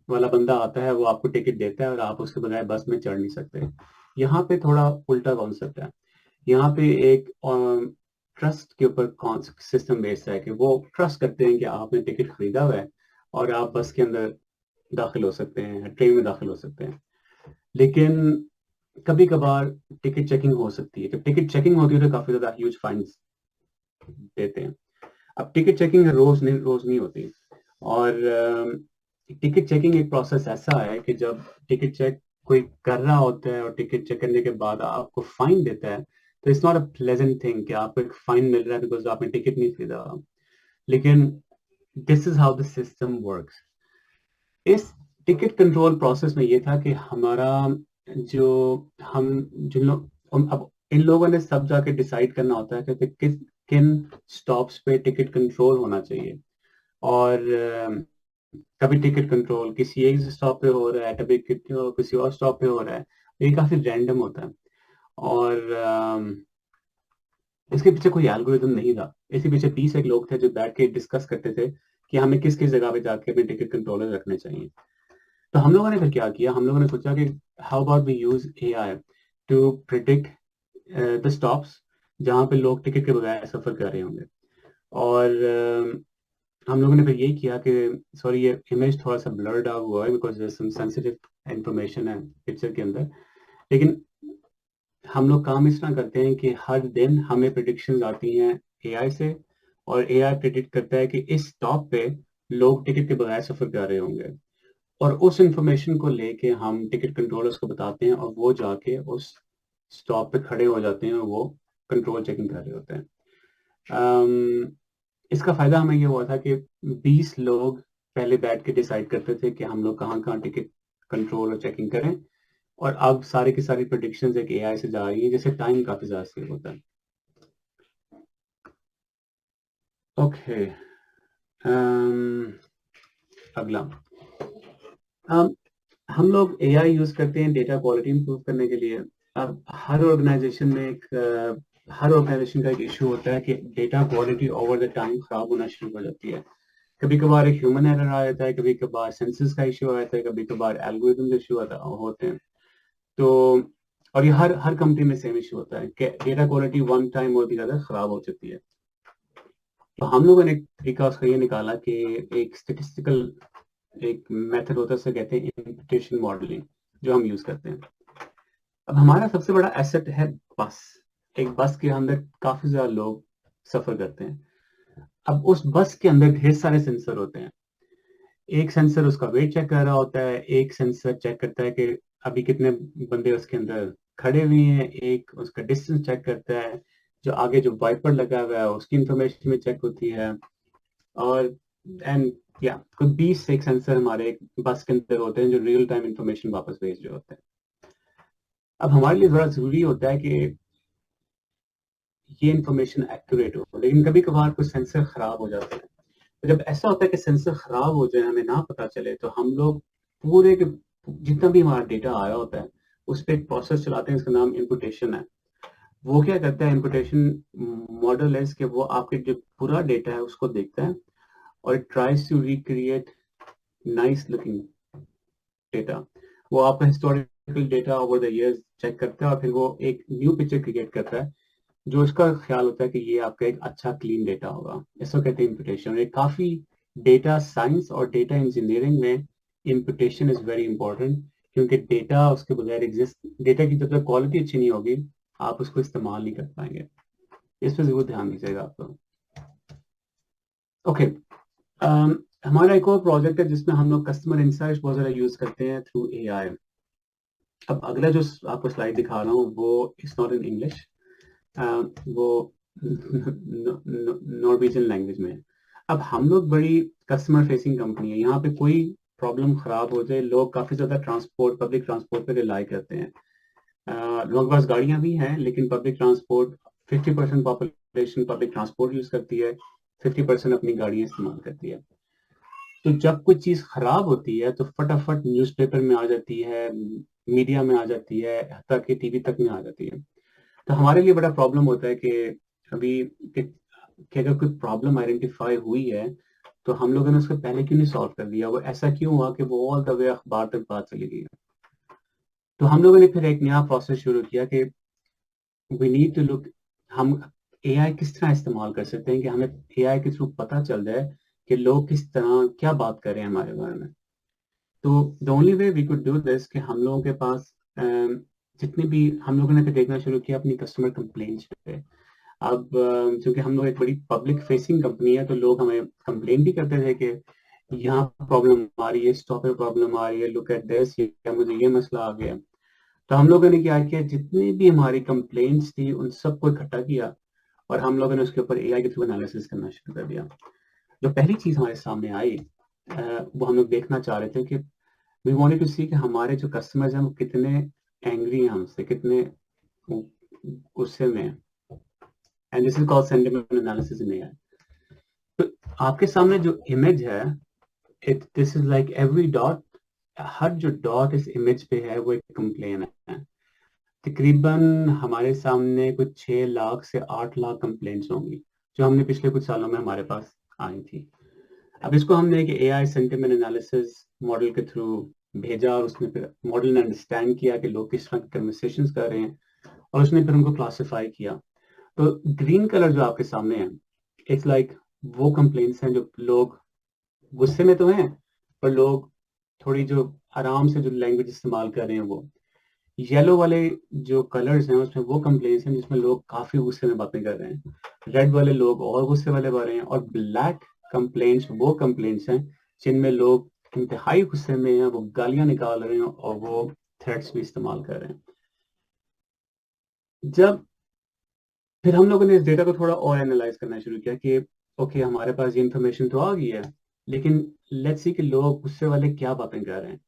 वाला बंदा आता है, वो आपको टिकट देता है और आप उसके बजाय बस में चढ़ नहीं सकते। यहाँ पे थोड़ा उल्टा कॉन्सेप्ट है। यहाँ पे एक ट्रस्ट के ऊपर सिस्टम बेस्ड है कि वो ट्रस्ट करते हैं कि आपने टिकट खरीदा हुआ है और आप बस के अंदर दाखिल हो सकते हैं, ट्रेन में दाखिल हो सकते हैं। लेकिन कभी कभार टिकट चेकिंग हो सकती है। जब टिकट चेकिंग होती है तो काफी ज्यादा ह्यूज फाइन्स देते हैं। अब टिकट चेकिंग रोज नहीं होती, और टिकट चेकिंग एक प्रोसेस ऐसा है कि जब टिकट चेक कोई कर रहा होता है और टिकट चेक करने के बाद आपको फाइन देता है, तो it's not a pleasant thing कि आपको एक फाइन मिल रहा है बिकॉज आपने टिकट नहीं खरीदा। लेकिन this is how the system works. इस टिकट कंट्रोल प्रोसेस में ये था कि हमारा जो हम जिन लोग अब इन लोगों ने सब जाके डिसाइड करना होता है कि किन स्टॉप्स पे टिकट कंट्रोल होना चाहिए। और कभी टिकट कंट्रोल किसी एक स्टॉप पे हो रहा है, कभी किसी और स्टॉप पे हो रहा है। ये काफी रैंडम होता है, और इसके पीछे कोई एल्गोरिथम नहीं था। इसके पीछे 30 एक लोग थे जो बैठ के डिस्कस करते थे कि हमें किस किस जगह पे जाके अपने टिकट कंट्रोलर रखने चाहिए। तो हम लोगों ने फिर क्या किया, हम लोगों ने सोचा कि how about we use AI to predict the stops जहाँ पे लोग टिकट के बगैर सफर कर रहे होंगे। और हम लोगों ने फिर यही किया कि, सॉरी ये इमेज थोड़ा सा ब्लर्ड आउट हुआ है बिकॉज सम सेंसिटिव इंफॉर्मेशन है पिक्चर के अंदर, लेकिन हम लोग काम इस तरह करते हैं कि हर दिन हमें प्रिडिक्शंस आती हैं एआई से, और एआई प्रिडिक्ट करता है कि इस स्टॉप पे लोग टिकट के बगैर सफर कर रहे होंगे, और उस इंफॉर्मेशन को लेके हम टिकट कंट्रोलर्स को बताते हैं और वो जाके उस स्टॉप पे खड़े हो जाते हैं और वो कंट्रोल चेकिंग कर रहे होते हैं। इसका फायदा हमें ये हुआ था कि 20 लोग पहले बैठ के डिसाइड करते थे कि हम लोग कहाँ कहाँ टिकट कंट्रोल और चेकिंग करें, और अब सारी की सारी प्रेडिक्शंस एक एआई से जा रही है, जिससे टाइम काफी ज्यादा सेव होता है। ओके, अगला हम लोग एआई यूज करते हैं डेटा क्वालिटी इंप्रूव करने के लिए। अब हर ऑर्गेनाइजेशन का एक इशू होता है कि data quality over the time खराब होना शुरू हो जाती है। कभी कभार एक ह्यूमन एरर आ जाता है, कभी कभार सेंसस का इशू आ जाता है, कभी कभार एल्गोरिथम इशू होते हैं। तो और ये हर कंपनी में सेम इशू होता है कि डेटा क्वालिटी वन टाइम और ज़्यादा खराब हो चुकी है। तो हम लोगों ने एक तरीका उसका ये निकाला कि एक स्टेटिस्टिकल एक मेथड होता है, उसे कहते हैं इम्पुटेशन मॉडलिंग, जो हम यूज करते हैं। अब हमारा सबसे बड़ा एसेट है बस। एक बस के अंदर काफी ज्यादा लोग सफर करते हैं। अब उस बस के अंदर ढेर सारे सेंसर होते हैं। एक सेंसर उसका वेट चेक कर रहा होता है, एक सेंसर चेक करता है कि अभी कितने बंदे उसके अंदर खड़े हुए हैं, एक उसका डिस्टेंस चेक करता है, जो आगे जो वाइपर लगा हुआ है उसकी इंफॉर्मेशन में चेक होती है। और एंड या कुछ 20 से एक सेंसर हमारे एक बस के अंदर होते हैं जो रियल टाइम इंफॉर्मेशन वापस भेज रहे होते हैं। अब हमारे लिए ज़रा ज़रूरी होता है कि ये इंफॉर्मेशन एक्यूरेट हो, लेकिन कभी कभार कुछ सेंसर खराब हो जाते हैं। तो जब ऐसा होता है कि सेंसर खराब हो जाए, हमें ना पता चले, तो हम लोग पूरे के जितना भी हमारा डेटा आया होता है उस पर एक प्रोसेस चलाते हैं, इसका नाम इम्पुटेशन है। वो क्या करता है, इम्पुटेशन मॉडल है कि वो आपके जो पूरा डेटा है उसको देखता है और it tries to recreate nice looking data. वो आपका historical data over the years check करता है और फिर वो एक न्यू पिक्चर क्रिएट करता है जो इसका ख्याल होता है कि ये आपका एक अच्छा क्लीन डेटा होगा। इसको कहते हैं इम्पुटेशन। ये काफी डेटा साइंस और डेटा इंजीनियरिंग में इम्पुटेशन इज वेरी इंपॉर्टेंट, क्योंकि डेटा उसके बगैर एग्जिस्ट, डेटा की जब तक क्वालिटी अच्छी नहीं होगी आप उसको इस्तेमाल नहीं कर पाएंगे। इस पर जरूर ध्यान दीजिएगा आपको। ओके, हमारा एक और प्रोजेक्ट है जिसमें हम लोग कस्टमर इंसाइट्स बहुत ज़्यादा यूज करते हैं थ्रू एआई। अब अगला जो आपको स्लाइड दिखा रहा हूँ वो इट्स नॉट इन इंग्लिश, वो नॉर्वेजियन लैंग्वेज में है। अब हम लोग बड़ी कस्टमर फेसिंग कंपनी है, यहाँ पे कोई प्रॉब्लम खराब हो जाए, लोग काफी ज्यादा ट्रांसपोर्ट, पब्लिक ट्रांसपोर्ट पे रिलाई करते हैं। लोगों के पास गाड़ियां भी हैं लेकिन public transport, 50% population public transport use करती है, 50% अपनी गाड़ियां इस्तेमाल करती है। तो जब कोई चीज खराब होती है तो फटाफट न्यूज़पेपर में आ जाती है, मीडिया में आ जाती है, हत्ता कि टीवी तक में आ जाती है। तो हमारे लिए बड़ा प्रॉब्लम होता है कि अभी कि अगर कोई प्रॉब्लम आइडेंटिफाई हुई है तो हम लोगों ने उसको पहले क्यों नहीं सॉल्व कर दिया, वो ऐसा क्यों हुआ कि वो ऑल द वे अखबार तक बात चली गई। तो हम लोगों ने फिर एक नया प्रोसेस शुरू किया कि वी नीड टू लुक, हम एआई किस तरह इस्तेमाल कर सकते हैं कि हमें एआई के थ्रू पता चल जाए कि लोग किस तरह क्या बात कर रहे हैं हमारे बारे में। तो the only way we could do this कि हम लोगों के पास जितने भी, हम लोगों ने फिर देखना शुरू किया अपनी कस्टमर कंप्लेंट्स पे। अब चूंकि हम लोग एक बड़ी पब्लिक फेसिंग कंपनी है तो लोग हमें कंप्लेन भी करते थे कि यहाँ प्रॉब्लम आ रही है, स्टॉप पे प्रॉब्लम आ रही है, लुक एट दिस, या मुझे ये मसला आ गया। तो हम लोगों ने क्या किया, जितनी भी हमारी कंप्लेंट्स थी उन सबको इकट्ठा किया और हम लोगों ने उसके ऊपर एआई के थ्रू एनालिसिस करना शुरू कर दिया। जो पहली चीज हमारे सामने आई वो हम लोग देखना चाह रहे थे कि वी वांटेड टू सी कि हमारे जो कस्टमर्स हैं वो कितने एंग्री हैं हमसे, कितने गुस्से में हैं। And this is called sentiment analysis in AI. तो आपके सामने जो इमेज है, this is like every dot, हर जो डॉट इस इमेज पे है वो एक कंप्लेन है। तकरीबन हमारे सामने कुछ 6 लाख से 8 लाख कंप्लेंट्स होंगी जो हमने पिछले कुछ सालों में हमारे पास आई थी। अब इसको हमने एक एआई सेंटिमेंट एनालिसिस मॉडल के थ्रू भेजा और उसने फिर मॉडल ने अंडरस्टैंड किया कि लोग किस तरह की कन्वर्सेशंस कर रहे हैं और उसने फिर उनको क्लासिफाई किया। तो ग्रीन कलर जो आपके सामने है, इट्स लाइक वो कंप्लेंट्स हैं जो लोग गुस्से में तो हैं पर लोग थोड़ी जो आराम से जो लैंग्वेज इस्तेमाल कर रहे हैं वो। येलो वाले जो कलर्स हैं उसमें वो कंप्लेंट्स हैं जिसमें लोग काफी गुस्से में बातें कर रहे हैं, रेड वाले लोग और गुस्से वाले बात रहे हैं, और ब्लैक कंप्लेंट्स वो कंप्लेंट्स हैं जिनमें लोग इंतहाई गुस्से में हैं, वो गालियां निकाल रहे हैं और वो थ्रेट्स भी इस्तेमाल कर रहे हैं। जब फिर हम लोगों ने इस डेटा को थोड़ा और एनालाइज करना शुरू किया कि ओके हमारे पास ये इन्फॉर्मेशन तो आ गई है लेकिन लेट्स सी कि लोग गुस्से वाले क्या बातें कर रहे हैं।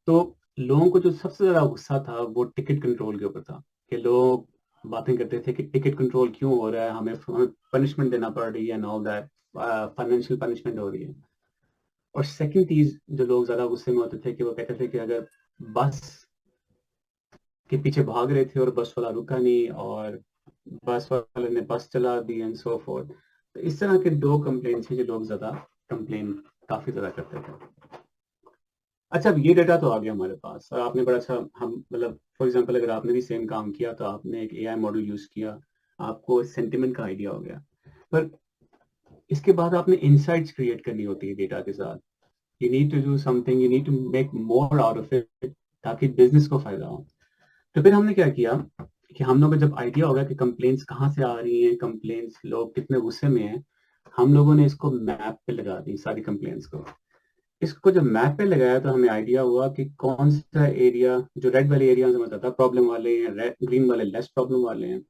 तो लोगों को जो सबसे ज्यादा गुस्सा था वो टिकट कंट्रोल के ऊपर था कि लोग बातें करते थे कि टिकट कंट्रोल क्यों हो रहा है, हमें पनिशमेंट देना पड़ रही है and all that, financial punishment हो रही है। और सेकंड चीज जो लोग ज्यादा गुस्से में होते थे कि वो कहते थे कि अगर बस के पीछे भाग रहे थे और बस वाला रुका नहीं और बस वाले ने बस चला दी एंड सो फोर्थ। तो इस तरह के 2 कंप्लेन थे जो लोग ज्यादा कंप्लेन काफी ज्यादा करते थे। अच्छा, अब ये डेटा तो आ गया हमारे पास और आपने बड़ा अच्छा, हम मतलब फॉर एग्जांपल अगर आपने भी सेम काम किया तो आपने एक एआई मॉडल यूज किया, आपको सेंटिमेंट का आइडिया हो गया। पर इसके बाद आपने इनसाइट्स क्रिएट करनी होती है डेटा के साथ। You need to do something, you need to make more out of it ताकि बिजनेस को फायदा हो। तो फिर हमने क्या किया कि हम लोगों को जब आइडिया होगा कि कंप्लेंट्स कहाँ से आ रही हैं, कंप्लेंट्स लोग कितने गुस्से में हैं, हम लोगों ने इसको मैप पे लगा दी सारी कंप्लेंट्स को। इसको जब मैप पे लगाया तो हमें आइडिया हुआ कि कौन सा एरिया, जो रेड वाले एरिया में ज्यादा प्रॉब्लम वाले हैं, ग्रीन वाले लेस प्रॉब्लम वाले हैं।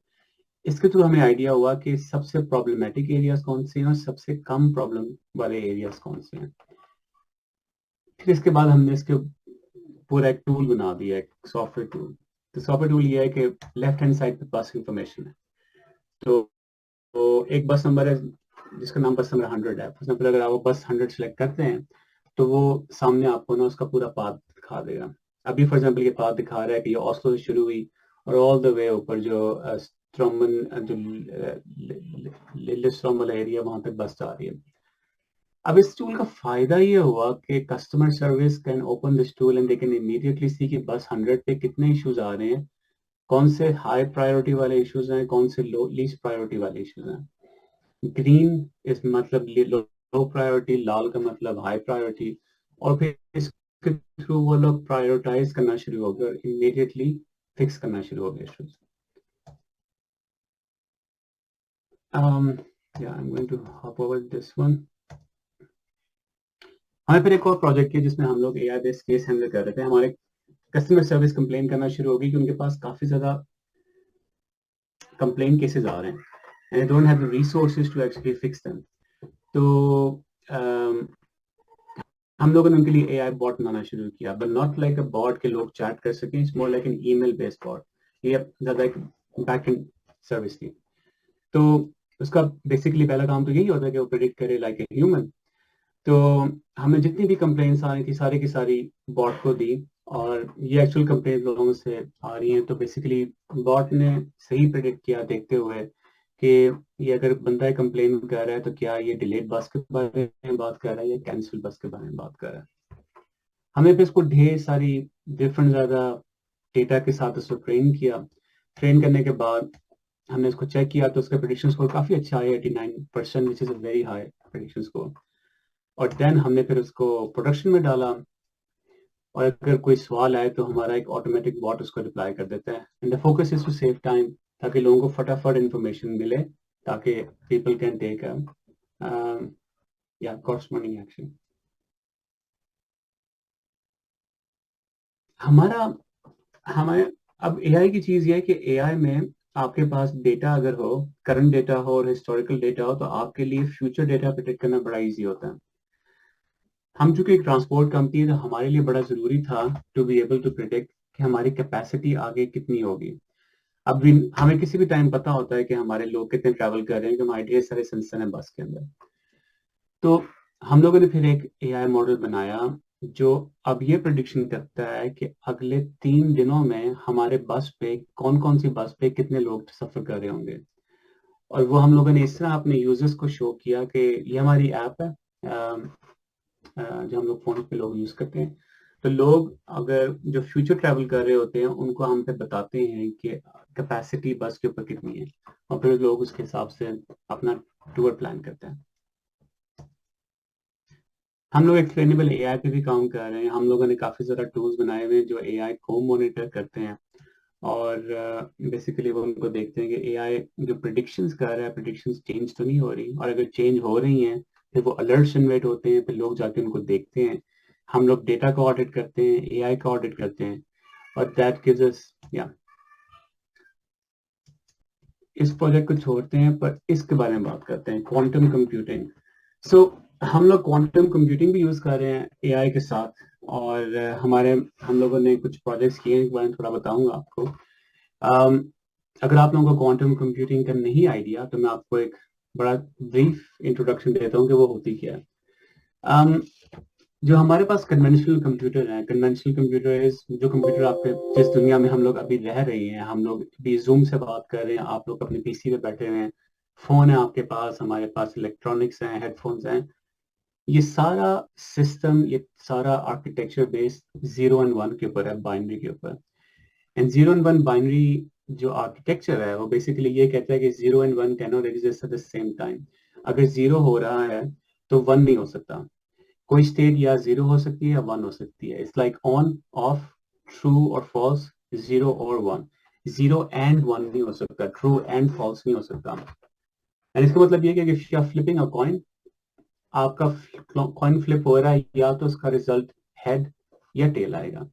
इसके थ्रू हमें आइडिया हुआ कि सबसे प्रॉब्लमेटिक एरियाज कौन से हैं और सबसे कम प्रॉब्लम वाले एरियाज कौन से हैं। फिर इसके बाद हमने इसके पूरा एक टूल बना दिया, एक सॉफ्टवेयर टूल तो सॉफ्टवेयर टूल ये है कि लेफ्ट हैंड साइड पे बस इंफॉर्मेशन है। तो एक बस नंबर है जिसका नाम बस नंबर 100 है। फॉर एग्जाम्पल अगर आप वो बस 100 सेलेक्ट करते हैं तो वो सामने आपको ना उसका पूरा पाथ दिखा देगा। अभी फॉर एग्जाम्पल ये पाथ दिखा रहा है कि ये ऑस्लो से शुरू हुई और ऑल द वे ऊपर जो स्ट्रोमन जो लिलिस्ट्रॉम वाला एरिया वहां तक बस जा रही है। अब इस टूल का फायदा ये हुआ कि customer service can open this tool and they can immediately see कि बस 100 पे कितने इश्यूज आ रहे हैं, कौन से हाई प्रायोरिटी वाले इश्यूज हैं, कौन से लो लीस्ट प्रायोरिटी वाले इश्यूज हैं। ग्रीन इस मतलब लो प्रायोरिटी, लाल का मतलब हाई प्रायोरिटी, और फिर इसके थ्रू वो लोग प्रायोरिटाइज करना शुरू हो गए और इमीडिएटली फिक्स करना शुरू हो गए issues. Yeah, I'm going to hop over this one. हमें फिर एक और प्रोजेक्ट किया जिसमें हम लोग AI बेस्ड केस हैंडल कर रहे थे। हमारे कस्टमर सर्विस कंप्लेन करना शुरू हो गई कि उनके पास काफी ज्यादा कंप्लेन केसेस आ रहे हैं and they don't have the resources to actually fix them. तो हम लोगों ने उनके लिए AI बॉट बनाना शुरू किया, but not like a bot के लोग चैट कर सकें, it's more like an email based bot. ये ज्यादा एक बैक एंड सर्विस थी। तो उसका बेसिकली पहला काम तो यही होता है कि वो प्रेडिक्ट करे लाइक ए ह्यूमन। तो हमने जितनी भी कंप्लेंट्स आ रही थी सारी की सारी बॉट को दी और ये एक्चुअल कंप्लेंट लोगों से आ रही हैं। तो बेसिकली बॉट ने सही प्रेडिक्ट किया देखते हुए कि ये अगर बंदा कंप्लेन कर रहा है तो क्या ये डिलेड बस के बारे में बात कर रहा है या कैंसिल बस के बारे में बात कर रहा है। हमें फिर इसको ढेर सारी डिफरेंट ज्यादा डेटा के साथ उसको ट्रेन किया। ट्रेन करने के बाद हमने इसको चेक किया तो उसका प्रेडिक्शन स्कोर काफी अच्छा है, 89%, which is a very high prediction score. और देन हमने फिर उसको प्रोडक्शन में डाला और अगर कोई सवाल आए तो हमारा एक ऑटोमेटिक बॉट उसको रिप्लाई कर देता है। And the focus is to save time, ताकि लोगों को फटाफट इंफॉर्मेशन मिले ताकि पीपल कैन टेक या कॉरस्पॉन्डिंग एक्शन। हमारे अब एआई की चीज ये है कि एआई में आपके पास डेटा अगर हो, करंट डेटा हो और हिस्टोरिकल डेटा हो, तो आपके लिए फ्यूचर डेटा प्रेडिक्ट करना बड़ा इजी होता है। हम चूंकि एक ट्रांसपोर्ट कंपनी है तो हमारे लिए बड़ा जरूरी था to be able to predict कि हमारी कैपेसिटी आगे कितनी होगी। अब भी हमें किसी भी टाइम पता होता है कि हमारे लोग कितने ट्रैवल कर रहे हैं, कि हमारे ढेर सारे सेंसर हैं बस के अंदर। तो हम लोगों ने फिर एक एआई मॉडल बनाया जो अब ये प्रिडिक्शन करता है कि अगले 3 दिनों में हमारे बस पे कौन कौन सी बस पे कितने लोग सफर कर रहे होंगे। और वो हम लोगों ने इस तरह अपने यूजर्स को शो किया कि ये हमारी ऐप है जो हम लोग फोन पे लोग यूज करते हैं। तो लोग अगर जो फ्यूचर ट्रैवल कर रहे होते हैं उनको हम पे बताते हैं कि कैपेसिटी बस के ऊपर कितनी है और फिर लोग उसके हिसाब से अपना टूर प्लान करते हैं। हम लोग एक ट्रेनेबल एआई पे भी काम कर रहे हैं। हम लोगों ने काफी ज्यादा टूल्स बनाए हुए हैं जो एआई को मॉनिटर करते हैं और बेसिकली वो उनको देखते हैं कि एआई जो प्रिडिक्शंस कर रहा है प्रिडिक्शंस चेंज तो नहीं हो रही, और अगर चेंज हो रही हैं फिर वो अलर्ट जनरेट होते हैं, फिर लोग जाके उनको देखते हैं। हम लोग डेटा को ऑडिट करते हैं, एआई का ऑडिट करते हैं और दैट गिव्स अस इस प्रोजेक्ट को छोड़ते हैं पर इसके बारे में बात करते हैं, क्वांटम कंप्यूटिंग। सो हम लोग क्वांटम कंप्यूटिंग भी यूज कर रहे हैं एआई के साथ और हम लोगों ने कुछ प्रोजेक्ट्स किए हैं, बारे में थोड़ा बताऊंगा आपको। अगर आप लोगों को क्वांटम कंप्यूटिंग का नहीं आइडिया तो मैं आपको एक बड़ा ब्रीफ इंट्रोडक्शन देता हूँ कि वो होती क्या है। जो हमारे पास कन्वेंशनल कंप्यूटर है, कन्वेंशनल कंप्यूटर इज जो कंप्यूटर आपके जिस दुनिया में हम लोग अभी रह रहे हैं, हम लोग अभी जूम से बात कर रहे हैं, आप लोग अपने पीसी पे बैठे हुए हैं, फोन है आपके पास, हमारे पास इलेक्ट्रॉनिक्स हैं, हेडफोन्स हैं, ये सारा सिस्टम, ये सारा आर्किटेक्चर बेस्ड 0 और 1 के ऊपर है, बाइनरी के ऊपर। एंड 0 और 1 बाइनरी जो आर्किटेक्चर है वो बेसिकली ये कहता है कि 0 और 1 cannot exist at the same time. अगर 0 हो रहा है तो 1 नहीं हो सकता। कोई स्टेट या 0 हो सकती है या 1 हो सकती है। It's like on off, true और फॉल्स, 0 और 1। 0 एंड 1 नहीं हो सकता, ट्रू एंड फॉल्स नहीं हो सकता। एंड इसका मतलब ये कि if you are flipping a coin, आपका कॉइन फ्लिप हो रहा है या तो उसका रिजल्ट हेड या टेल आएगा।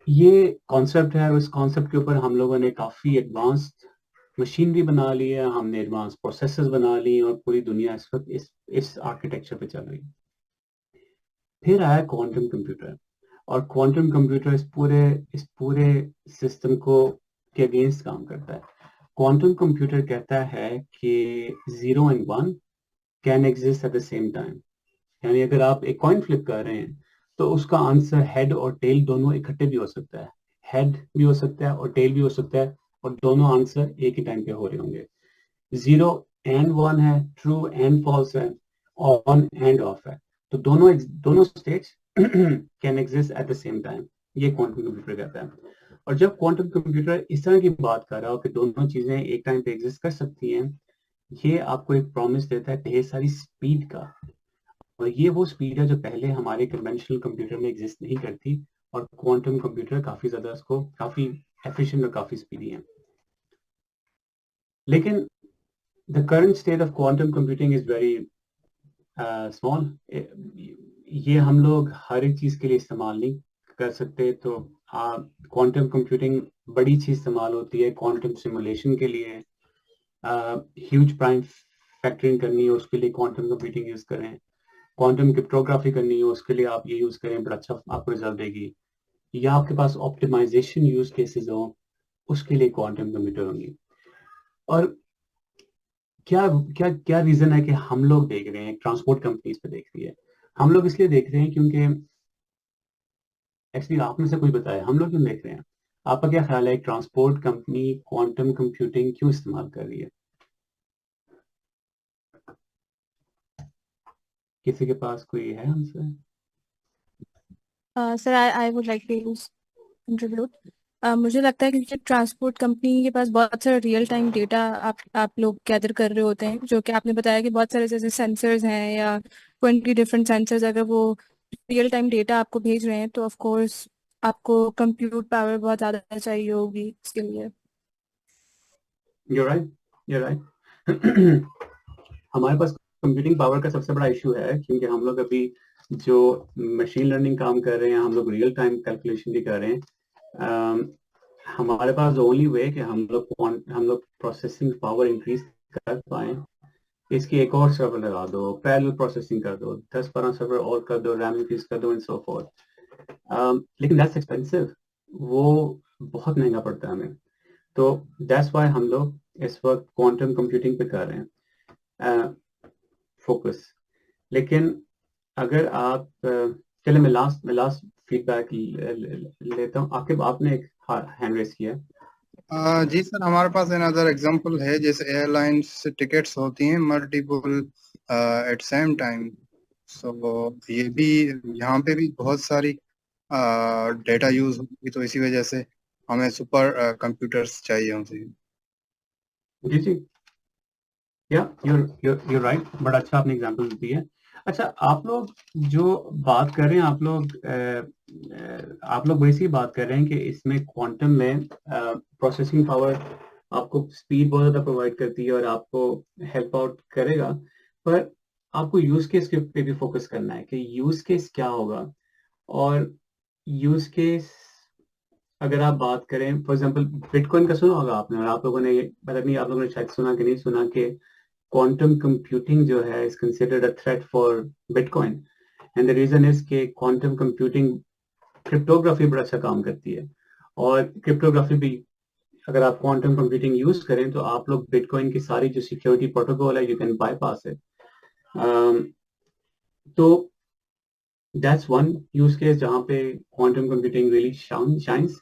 ये कॉन्सेप्ट है और इस कॉन्सेप्ट के ऊपर हम लोगों ने काफी एडवांस्ड मशीनरी बना ली है, हमने एडवांस प्रोसेसर्स बना ली और पूरी दुनिया इस वक्त इस आर्किटेक्चर पे चल रही है। फिर आया क्वांटम कंप्यूटर। और क्वांटम कंप्यूटर इस पूरे सिस्टम को के अगेंस्ट काम करता है। क्वांटम कंप्यूटर कहता है कि 0 and 1 can exist at the same time. यानी अगर आप एक कॉइन फ्लिप कर रहे हैं तो उसका आंसर हेड और टेल दोनों इकट्ठे भी हो सकता है, हेड भी हो सकता है और टेल भी हो सकता है, और दोनों आंसर एक ही टाइम पे हो रहे होंगे। 0 and 1 है, ट्रू एंड फॉल्स है, ऑन एंड ऑफ है, तो दोनों states can exist at the same time. ये क्वांटम कंप्यूटर कहता है। और जब क्वांटम कंप्यूटर इस तरह की बात कर रहा हो कि दोनों चीजें एक टाइम पे एग्जिस्ट कर सकती हैं, ये आपको एक प्रॉमिस देता है ढेर सारी स्पीड का। और ये वो स्पीड है जो पहले हमारे कन्वेंशनल कंप्यूटर में एग्जिस्ट नहीं करती, और क्वांटम कंप्यूटर काफी ज्यादा इसको काफी एफिशिएंट और काफी स्पीडी है। लेकिन the current state of quantum computing is very small. ये हम लोग हर एक चीज के लिए इस्तेमाल नहीं कर सकते। तो क्वांटम कंप्यूटिंग बड़ी चीज इस्तेमाल होती है क्वांटम सिमुलेशन के लिए। ह्यूज प्राइम फैक्टरिंग करनी है, उसके लिए क्वांटम कंप्यूटिंग यूज करें। क्वांटम क्रिप्टोग्राफी करनी हो, उसके लिए आप ये यूज करें, बड़ा अच्छा आपको रिजल्ट देगी। या आपके पास ऑप्टिमाइजेशन यूज केसेस हो, उसके लिए क्वांटम कंप्यूटर होंगी। और क्या क्या क्या रीजन है कि हम लोग देख रहे हैं, ट्रांसपोर्ट कंपनीज पे देख रही है। हम लोग इसलिए देख रहे हैं क्योंकि एक्चुअली आप में से कोई बताया हम लोग क्यों देख रहे हैं। आपका क्या ख्याल है, एक ट्रांसपोर्ट कंपनी क्वांटम कंप्यूटिंग क्यों इस्तेमाल कर रही है? किसी के पास कोई है answer? Sir I would like to contribute. मुझे लगता है क्योंकि ट्रांसपोर्ट कंपनी के पास बहुत सारा रियल टाइम डेटा आप लोग गैदर कर रहे होते हैं, जो कि आपने बताया कि बहुत सारे जैसे सेंसर्स हैं या 20 डिफरेंट सेंसर्स, अगर वो रियल टाइम डेटा आपको भेज रहे हैं तो ऑफ कोर्स आपको कंप्यूट पावर बहुत ज़्यादा चाहिए होगी इसके लिए। You're right, you're right. हमारे पास कंप्यूटिंग पावर का सबसे बड़ा इशू है क्योंकि हम लोग अभी जो मशीन लर्निंग काम कर रहे हैं, हम लोग रियल टाइम कैलकुलेशन भी कर रहे हैं। हमारे पास ओनली वे कि हम लोग प्रोसेसिंग पावर इंक्रीज कर पाए, इसकी एक और सर्वर लगा दो, पैरेलल प्रोसेसिंग कर दो, 10-12 सर्वर और कर दो, रैम इंक्रीज कर दो एंड सो फॉर्थ। लेकिन दैट्स एक्सपेंसिव, वो बहुत महंगा पड़ता है हमें। तो दैट्स वाई हम लोग इस वक्त क्वांटम कंप्यूटिंग पे कर रहे हैं फोकस। लेकिन अगर आप चले मैं लास्ट फीडबैक लेता हूँ। आकिब, आपने एक हैंड रेस किया। जी सर, हमारे पास अनदर एग्जांपल है, जैसे एयरलाइंस से टिकट्स होती हैं मल्टीपल एट सेम टाइम। सो ये भी यहाँ पे भी बहुत सारी डेटा यूज होगी, तो इसी वजह से हमें सुपर कंप्यूटर्स चाहिए होते हैं। जी जी, या you're राइट, बड़ा अच्छा आपने एग्जांपल दी है। अच्छा, आप लोग जो बात कर रहे हैं, आप लोग वैसी बात कर रहे हैं कि इसमें क्वांटम में प्रोसेसिंग पावर आपको स्पीड बहुत ज़्यादा प्रोवाइड करती है और आपको हेल्प आउट करेगा, पर आपको यूज केस के पे भी फोकस करना है कि यूज केस क्या होगा। और यूज केस अगर आप बात करें, फॉर एग्जांपल बिटकॉइन का सुना होगा आपने, और आप लोगों ने, पता नहीं आप लोगों ने शायद सुना कि नहीं सुना, कि क्वांटम कंप्यूटिंग जो है is considered a threat for bitcoin. And the reason is कि क्वांटम कंप्यूटिंग क्रिप्टोग्राफी बड़ा अच्छा काम करती है, और क्रिप्टोग्राफी भी अगर आप क्वांटम कंप्यूटिंग यूज करें तो आप लोग बिटकॉइन की सारी जो सिक्योरिटी प्रोटोकॉल है, यू कैन बाईपास इट। तो दैट्स वन यूज केस जहाँ पे क्वांटम कंप्यूटिंग रियली शाइंस।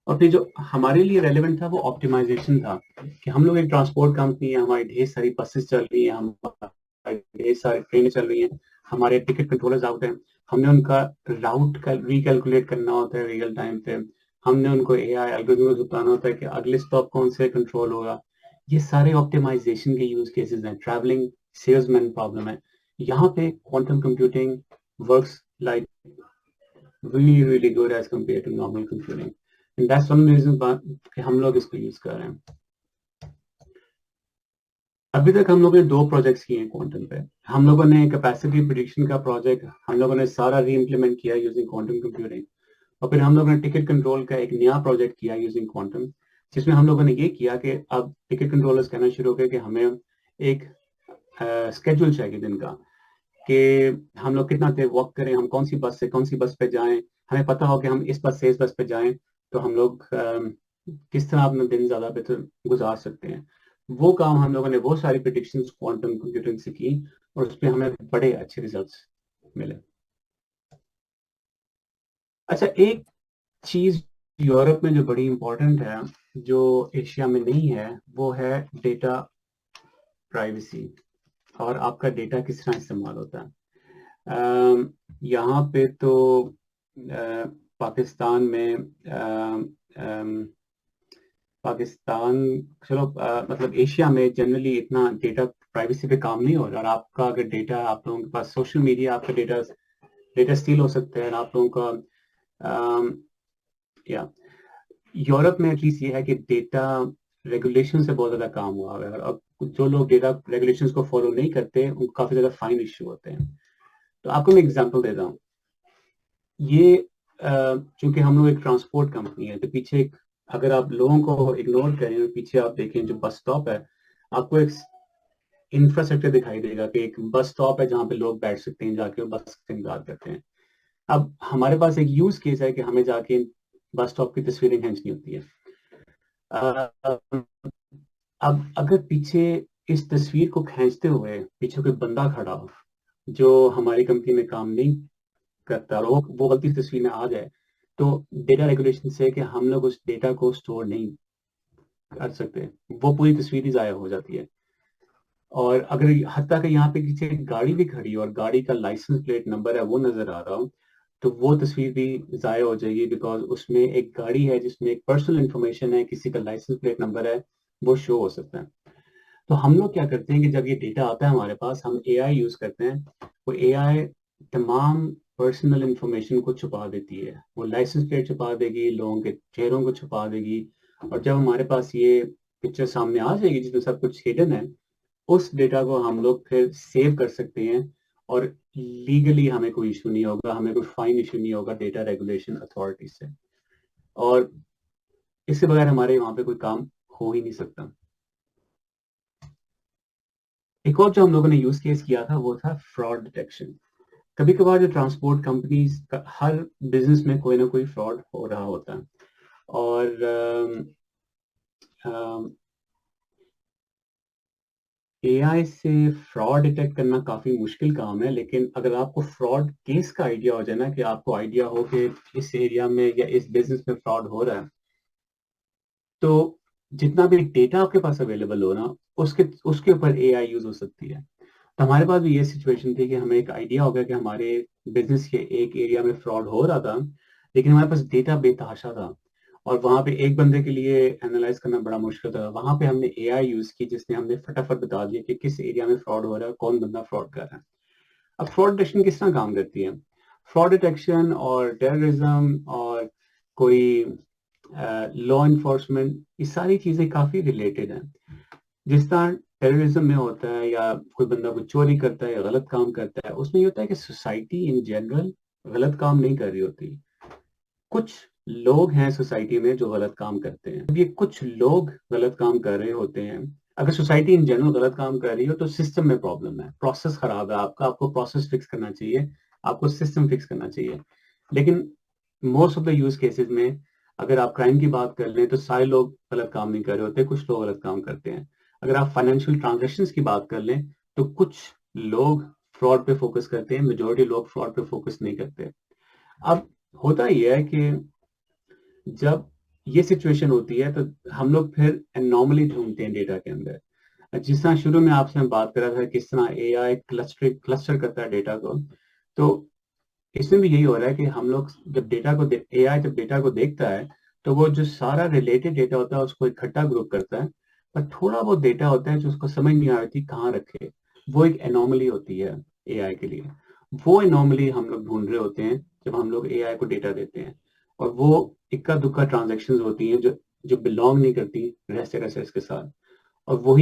और फिर जो हमारे लिए रेलेवेंट था वो ऑप्टिमाइजेशन था, कि हम लोग एक ट्रांसपोर्ट कंपनी है, हमारी ढेर सारी बसेस चल रही हैं, हमारी ढेर सारी ट्रेनें चल रही हैं, हमारे टिकट कंट्रोलर्स आउट हैं, हमने उनका राउट का रिकैलकुलेट करना होता है रियल टाइम पे, हमने उनको एआई एल्गोरिथम बताना होता है कि अगले स्टॉप कौन से कंट्रोल होगा। ये सारे ऑप्टिमाइजेशन के यूज केसेस हैं। ट्रैवलिंग सेल्समैन प्रॉब्लम है, यहाँ पे quantum computing works like really good as compared to normal computing, and that's one reason कि हम लोग इसको यूज कर रहे हैं। अभी तक हम लोगों ने 2 प्रोजेक्ट्स किए हैं क्वांटम पे। हम लोगों ने कैपेसिटी प्रेडिक्शन का प्रोजेक्ट हम लोगों ने सारा री इम्प्लीमेंट किया यूजिंग क्वांटम कंप्यूटिंग, और फिर हम लोगों ने टिकट कंट्रोल का एक नया प्रोजेक्ट किया यूजिंग क्वांटम, जिसमें हम लोगों ने ये किया कि अब टिकट कंट्रोलर्स कहना शुरू हो गए कि हमें एक स्केड्यूल चाहिए दिन का, कि हम लोग कितना देर वॉक करें, हम कौन सी बस से कौन सी बस पे जाएं, हमें पता हो कि हम इस बस से इस बस पे जाएं तो हम लोग किस तरह अपना दिन ज़्यादा बेहतर गुजार सकते हैं। वो काम हम लोगों ने वो सारी प्रिडिक्शंस क्वांटम कंप्यूटिंग से की और उस पर हमें बड़े अच्छे रिजल्ट्स मिले। अच्छा, एक चीज़ यूरोप में जो बड़ी इंपॉर्टेंट है जो एशिया में नहीं है वो है डेटा प्राइवेसी और आपका डेटा किस तरह इस्तेमाल होता है। यहाँ पे तो पाकिस्तान में पाकिस्तान चलो मतलब एशिया में जनरली इतना डेटा प्राइवेसी पे काम नहीं हो रहा और आपका अगर डेटा आप लोगों के पास सोशल मीडिया आपका डेटा स्टील हो सकता है और आप लोगों का या यूरोप में एटलीस्ट ये है कि डेटा रेगुलेशन से बहुत ज़्यादा काम हुआ है और अब जो लोग डेटा रेगुलेशंस को फॉलो नहीं करते उनको काफ़ी ज़्यादा फाइन इश्यू होते हैं। तो आपको मैं एग्जांपल देता हूँ। ये चूंकि हम लोग एक ट्रांसपोर्ट कंपनी है तो पीछे अगर आप लोगों को इग्नोर करें और पीछे आप देखें जो बस स्टॉप है आपको एक इंफ्रास्ट्रक्चर दिखाई देगा कि एक बस स्टॉप है जहाँ पे लोग बैठ सकते हैं जाके और बस का इंतजार करते हैं। अब हमारे पास एक यूज केस है कि हमें जाके बस स्टॉप की तस्वीरें खींचनी होती है। अब अगर पीछे इस तस्वीर को खींचते हुए पीछे कोई बंदा खड़ा हो जो हमारी कंपनी में काम नहीं करता और वो गलती से तस्वीर में आ जाए तो डेटा रेगुलेशन से कि हम लोग उस डेटा को स्टोर नहीं कर सकते, वो पूरी तस्वीर ही ज़ाया हो जाती है। और अगर हत्ता कि यहाँ पे पीछे एक गाड़ी भी खड़ी हो और गाड़ी का लाइसेंस प्लेट नंबर है वो नजर आ रहा हो तो वो तस्वीर भी ज़ाया हो जाएगी बिकॉज उसमें एक गाड़ी है जिसमें एक पर्सनल इंफॉर्मेशन है, किसी का लाइसेंस प्लेट नंबर है, वो शो हो सकता है। तो हम लोग क्या करते हैं कि जब ये डेटा आता है हमारे पास हम एआई यूज करते हैं। वो एआई तमाम पर्सनल इंफॉर्मेशन को छुपा देती है, वो लाइसेंस प्लेट छुपा देगी, लोगों के चेहरों को छुपा देगी और जब हमारे पास ये पिक्चर सामने आ जाएगी जिसमें सब कुछ हिडन है उस डेटा को हम लोग फिर सेव कर सकते हैं और लीगली हमें कोई इशू नहीं होगा, हमें कोई फाइन इशू नहीं होगा डेटा रेगुलेशन अथॉरिटी से और इससे बगैर हमारे वहां पे कोई काम हो ही नहीं सकता। एक और जो हम लोगों ने यूज केस किया था वो था फ्रॉड डिटेक्शन। कभी कभार जो ट्रांसपोर्ट कंपनीज हर बिजनेस में कोई ना कोई फ्रॉड हो रहा होता है और एआई से फ्रॉड डिटेक्ट करना काफी मुश्किल काम है, लेकिन अगर आपको फ्रॉड केस का आइडिया हो जाए ना कि आपको आइडिया हो कि इस एरिया में या इस बिजनेस में फ्रॉड हो रहा है तो जितना भी डेटा आपके पास अवेलेबल हो ना उसके उसके ऊपर एआई यूज हो सकती है। तो हमारे पास भी ये सिचुएशन थी कि हमें एक आइडिया हो गया कि हमारे बिजनेस के एक एरिया में फ्रॉड हो रहा था लेकिन हमारे पास डेटा बेतहाशा था और वहां पे एक बंदे के लिए एनालाइज करना बड़ा मुश्किल था। वहां पे हमने एआई यूज की जिसने हमें फटाफट बता दिया कि किस एरिया में फ्रॉड हो रहा है, कौन बंदा फ्रॉड कर रहा है। अब फ्रॉड डिटेक्शन किस तरह काम करती है? फ्रॉड डिटेक्शन और टेररिज्म और कोई लॉ इन्फोर्समेंट ये सारी चीजें काफी रिलेटेड हैं। जिस तरह टेररिज्म में होता है या कोई बंदा कुछ चोरी करता है या गलत काम करता है उसमें ये होता है कि सोसाइटी इन जनरल गलत काम नहीं कर रही होती, कुछ लोग हैं सोसाइटी में जो गलत काम करते हैं। अब ये कुछ लोग गलत काम कर रहे होते हैं, अगर सोसाइटी इन जनरल गलत काम कर रही हो तो सिस्टम में प्रॉब्लम है, प्रोसेस खराब है आपका, आपको प्रोसेस फिक्स करना चाहिए, आपको सिस्टम फिक्स करना चाहिए। लेकिन most of the use cases में अगर आप क्राइम की बात कर लें तो सारे लोग गलत काम नहीं कर रहे होते, कुछ लोग गलत काम करते हैं। अगर आप फाइनेंशियल ट्रांजेक्शन्स की बात कर लें तो कुछ लोग फ्रॉड पे फोकस करते हैं, मेजोरिटी लोग फ्रॉड पे फोकस नहीं करते। अब होता ये है कि जब ये सिचुएशन होती है तो हम लोग फिर एनॉमली ढूंढते हैं डेटा के अंदर। जिस तरह शुरू में आपसे मैं बात कर रहा था किस तरह एआई क्लस्टर करता है डेटा को, तो इसमें भी यही हो रहा है कि हम लोग जब एआई जब डेटा को देखता है तो वो जो सारा रिलेटेड डेटा होता है उसको इकट्ठा ग्रुप करता है, पर थोड़ा बहुत डेटा होता है जो उसको समझ नहीं आ रही कहाँ रखे, वो एक एनॉमली होती है एआई के लिए। वो एनॉमली हम लोग ढूंढ रहे होते हैं जब हम लोग एआई को डेटा देते हैं और वो इक्का दुक्का ट्रांजेक्शन्स होती हैं जो जो बिलोंग नहीं करती रेस्ट एसेट्स के साथ। और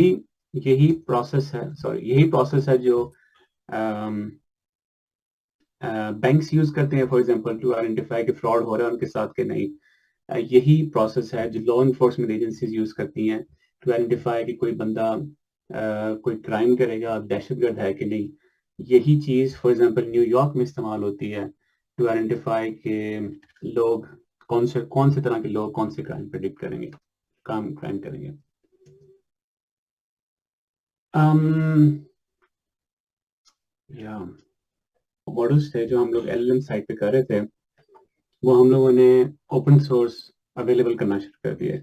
यही प्रोसेस है जो बैंक्स यूज करते हैं फॉर एग्जांपल टू आइडेंटिफाई कि फ्रॉड हो रहा है उनके साथ कि नहीं। यही प्रोसेस है जो लॉ इन्फोर्समेंट एजेंसीज यूज करती हैं टू आइडेंटिफाई कि कोई बंदा कोई क्राइम करेगा, दहशतगर्द है कि नहीं। यही चीज फॉर एग्जांपल न्यूयॉर्क में इस्तेमाल होती है टू आइडेंटिफाई के लोग कौन से तरह के लोग कौन से क्राइम प्रेडिक्ट करेंगे, क्राइम करेंगे. या मॉडल्स थे जो हम लोग एलएलएम साइट पे कर रहे थे, वो हम लोगों ने ओपन सोर्स अवेलेबल करना शुरू कर दिया.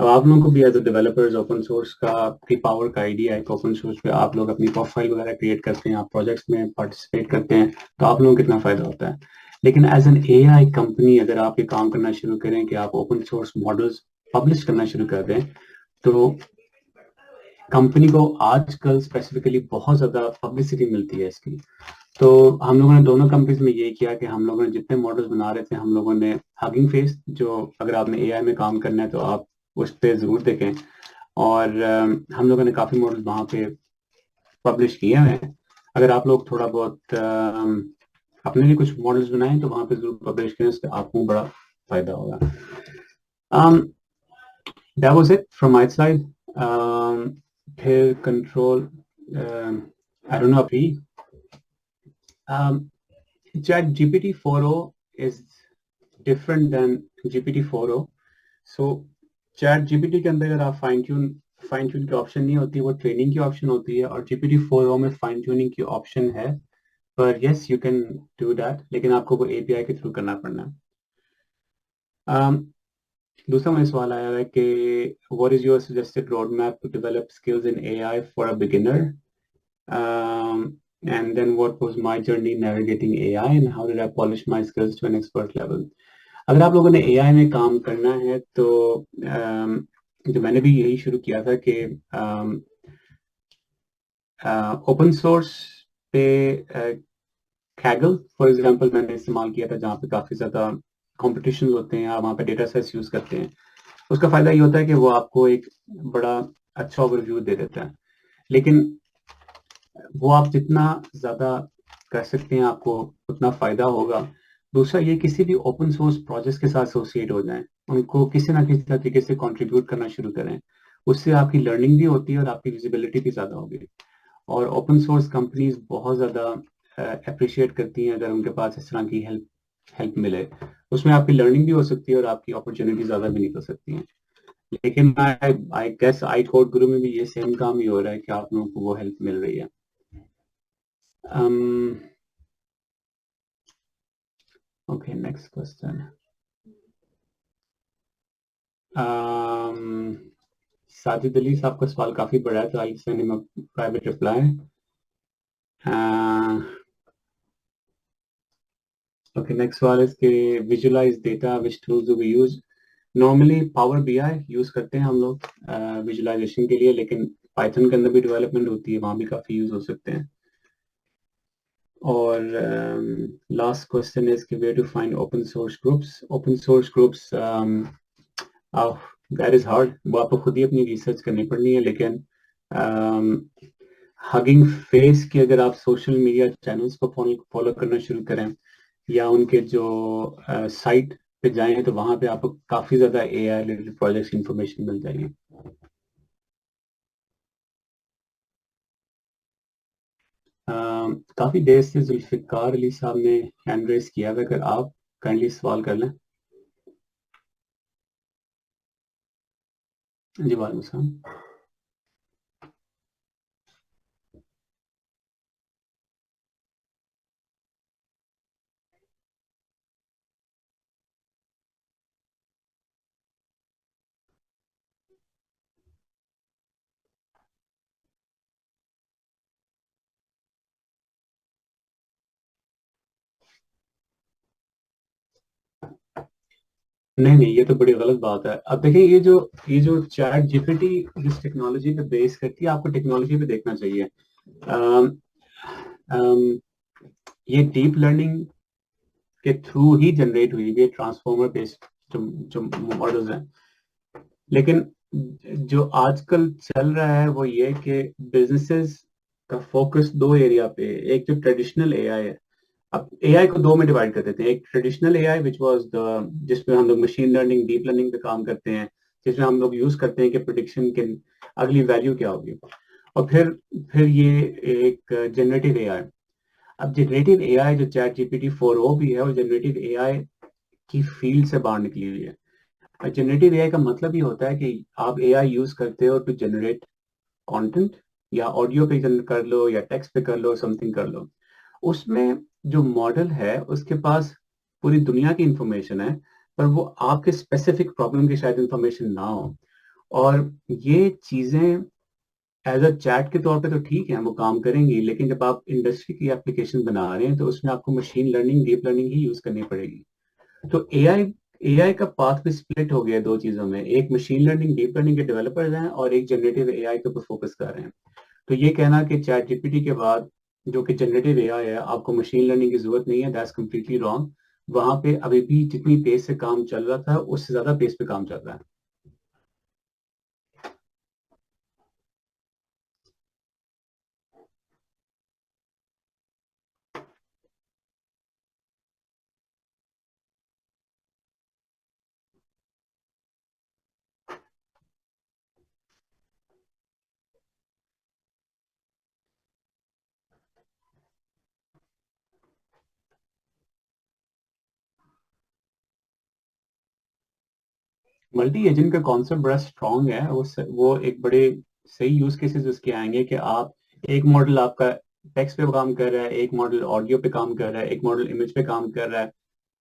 अब आप लोगों को भी as a developers open source की पावर का आइडिया है कि ओपन सोर्स पे आप लोग अपनी प्रोफाइल वगैरह क्रिएट करते हैं, आप प्रोजेक्ट्स में पार्टिसिपेट करते हैं, तो आप लोगों को कितना फायदा होता है. लेकिन एज एन एआई कंपनी अगर आप ये काम करना शुरू करें कि आप ओपन सोर्स मॉडल्स पब्लिश करना शुरू कर दें, तो कंपनी को आजकल स्पेसिफिकली बहुत ज्यादा पब्लिसिटी मिलती है इसकी. तो हम लोगों ने दोनों कंपनीज में ये किया कि हम लोगों ने जितने मॉडल्स बना रहे थे, हम लोगों ने हगिंग फेस, जो अगर आपने एआई में काम करना है तो आप उस पर जरूर देखें, और हम लोगों ने काफी मॉडल्स वहाँ पे पब्लिश किए हैं. अगर आप लोग थोड़ा बहुत अपने लिए कुछ मॉडल्स बनाएं तो वहाँ पे जरूर पब्लिश करें, उससे आपको बड़ा फायदा होगा. That was it from my side. Here control, I don't know, P. Chat GPT 4.0 is different than GPT 4.0. So Chat GPT के अंदर अगर आप फाइन ट्यून की ऑप्शन नहीं होती, वो ट्रेनिंग की ऑप्शन होती है, और GPT 4.0 में फाइन ट्यूनिंग की ऑप्शन है. पर yes, you can do that, लेकिन आपको वो API के थ्रू करना पड़ना है. दूसरा मुझे सवाल आया है कि what is your suggested roadmap to develop skills in AI for a beginner, and then what was my journey navigating AI and how did I polish my skills to an expert level. अगर आप लोगों ने AI में काम करना है तो जो मैंने भी यही शुरू किया था कि ओपन सोर्स पे Kaggle फॉर एग्जांपल मैंने इस्तेमाल किया था, जहाँ पे काफ़ी ज़्यादा कॉम्पिटिशन होते हैं, आप वहाँ पे डेटा सेट्स यूज़ करते हैं. उसका फ़ायदा ये होता है कि वो आपको एक बड़ा अच्छा ओवरव्यू दे देता है, लेकिन वो आप जितना ज़्यादा कर सकते हैं आपको उतना फ़ायदा होगा. दूसरा ये किसी भी ओपन सोर्स प्रोजेक्ट के साथ एसोसिएट हो जाएं, उनको किसी ना किसी तरीके से कंट्रीब्यूट करना शुरू करें, उससे आपकी लर्निंग भी होती है और आपकी विजिबिलिटी भी ज़्यादा होगी. और ओपन सोर्स कंपनीज बहुत ज़्यादा अप्रिशिएट करती हैं अगर उनके पास इस तरह की हेल्प मिले. उसमें आपकी लर्निंग भी हो सकती है और आपकी अपॉर्चुनिटी ज़्यादा भी निकल सकती हैं. लेकिन आई गेस आई कोड गुरु में भी ये सेम काम ही हो रहा है कि आप लोगों को वो हेल्प मिल रही है. Okay, next question. Sajid Ali साहब का सवाल काफ़ी बड़ा है, तो I send him a private reply. Okay, next सवाल is कि visualize data, which tools do we use? Normally Power BI use करते हैं हम लोग विजुअलाइजेशन के लिए, लेकिन पाइथन के अंदर भी डेवलपमेंट होती है, वहाँ भी काफ़ी यूज हो सकते हैं. और लास्ट क्वेश्चन इज कि where to find open source groups? Open source groups, that is hard. वो आपको खुद ही अपनी रिसर्च करनी पड़नी है, लेकिन हगिंग फेस की अगर आप सोशल मीडिया चैनल्स को फॉलो करना शुरू करें या उनके जो साइट पे जाएं, तो वहां पे आपको काफी ज्यादा AI रिलेटेड प्रोजेक्ट्स इंफॉर्मेशन मिल जाएगी. काफी देर से जुल्फिकार अली साहब ने हैंड रेस किया है, अगर आप काइंडली सवाल कर लें. जी वालेकुम सलाम. नहीं, ये तो बड़ी गलत बात है. अब देखिए, ये जो चैट जीपीटी जिस टेक्नोलॉजी पे बेस करती है, आपको टेक्नोलॉजी पे देखना चाहिए. अम, अम, ये डीप लर्निंग के थ्रू ही जनरेट हुई है, ट्रांसफॉर्मर बेस्ड जो मॉडल्स हैं. लेकिन जो आजकल चल रहा है वो ये कि बिजनेसेस का फोकस दो एरिया पे. एक जो ट्रेडिशनल एआई है, अब एआई को दो में डिवाइड कर देते हैं. एक traditional AI which was the जिसमें हम लोग मशीन लर्निंग, डीप लर्निंग पे काम करते हैं, जिसमें हम लोग यूज करते हैं कि प्रिडिक्शन के अगली वैल्यू क्या होगी. और फिर ये एक जनरेटिव एआई. अब जनरेटिव एआई जो चैट जीपीटी 4o भी है, वो जनरेटिव एआई की फील्ड से बाहर निकली हुई है। जनरेटिव एआई का मतलब ही होता है कि आप एआई यूज करते हो टू जनरेट कंटेंट, या ऑडियो पे कर लो या टेक्स्ट पे कर लो, समथिंग कर लो। उसमें जो मॉडल है उसके पास पूरी दुनिया की इंफॉर्मेशन है, पर वो आपके स्पेसिफिक प्रॉब्लम की शायद इंफॉर्मेशन ना हो। और ये चीजें एज अ चैट के तौर पे तो ठीक है, वो काम करेंगी, लेकिन जब आप इंडस्ट्री की एप्लीकेशन बना रहे हैं तो उसमें आपको मशीन लर्निंग, डीप लर्निंग ही यूज करनी पड़ेगी। तो एआई का पाथ भी स्प्लिट हो गया दो चीजों में, एक मशीन लर्निंग डीप लर्निंग के डेवलपर्स हैं और एक जनरेटिव एआई के ऊपर फोकस कर रहे हैं। तो ये कहना कि चैट जीपीटी के बाद जो कि जनरेटिव एआई है आपको मशीन लर्निंग की जरूरत नहीं है, दैट्स कंप्लीटली रॉन्ग। वहां पे अभी भी जितनी पेस से काम चल रहा था उससे ज्यादा पेस पे काम चल रहा है। मल्टी एजेंट का कॉन्सेप्ट बड़ा स्ट्रांग है, वो एक बड़े सही यूज केसेस उसके आएंगे कि आप एक मॉडल आपका टेक्स्ट पे काम कर रहा है, एक मॉडल ऑडियो पे काम कर रहा है, एक मॉडल इमेज पे काम कर रहा है,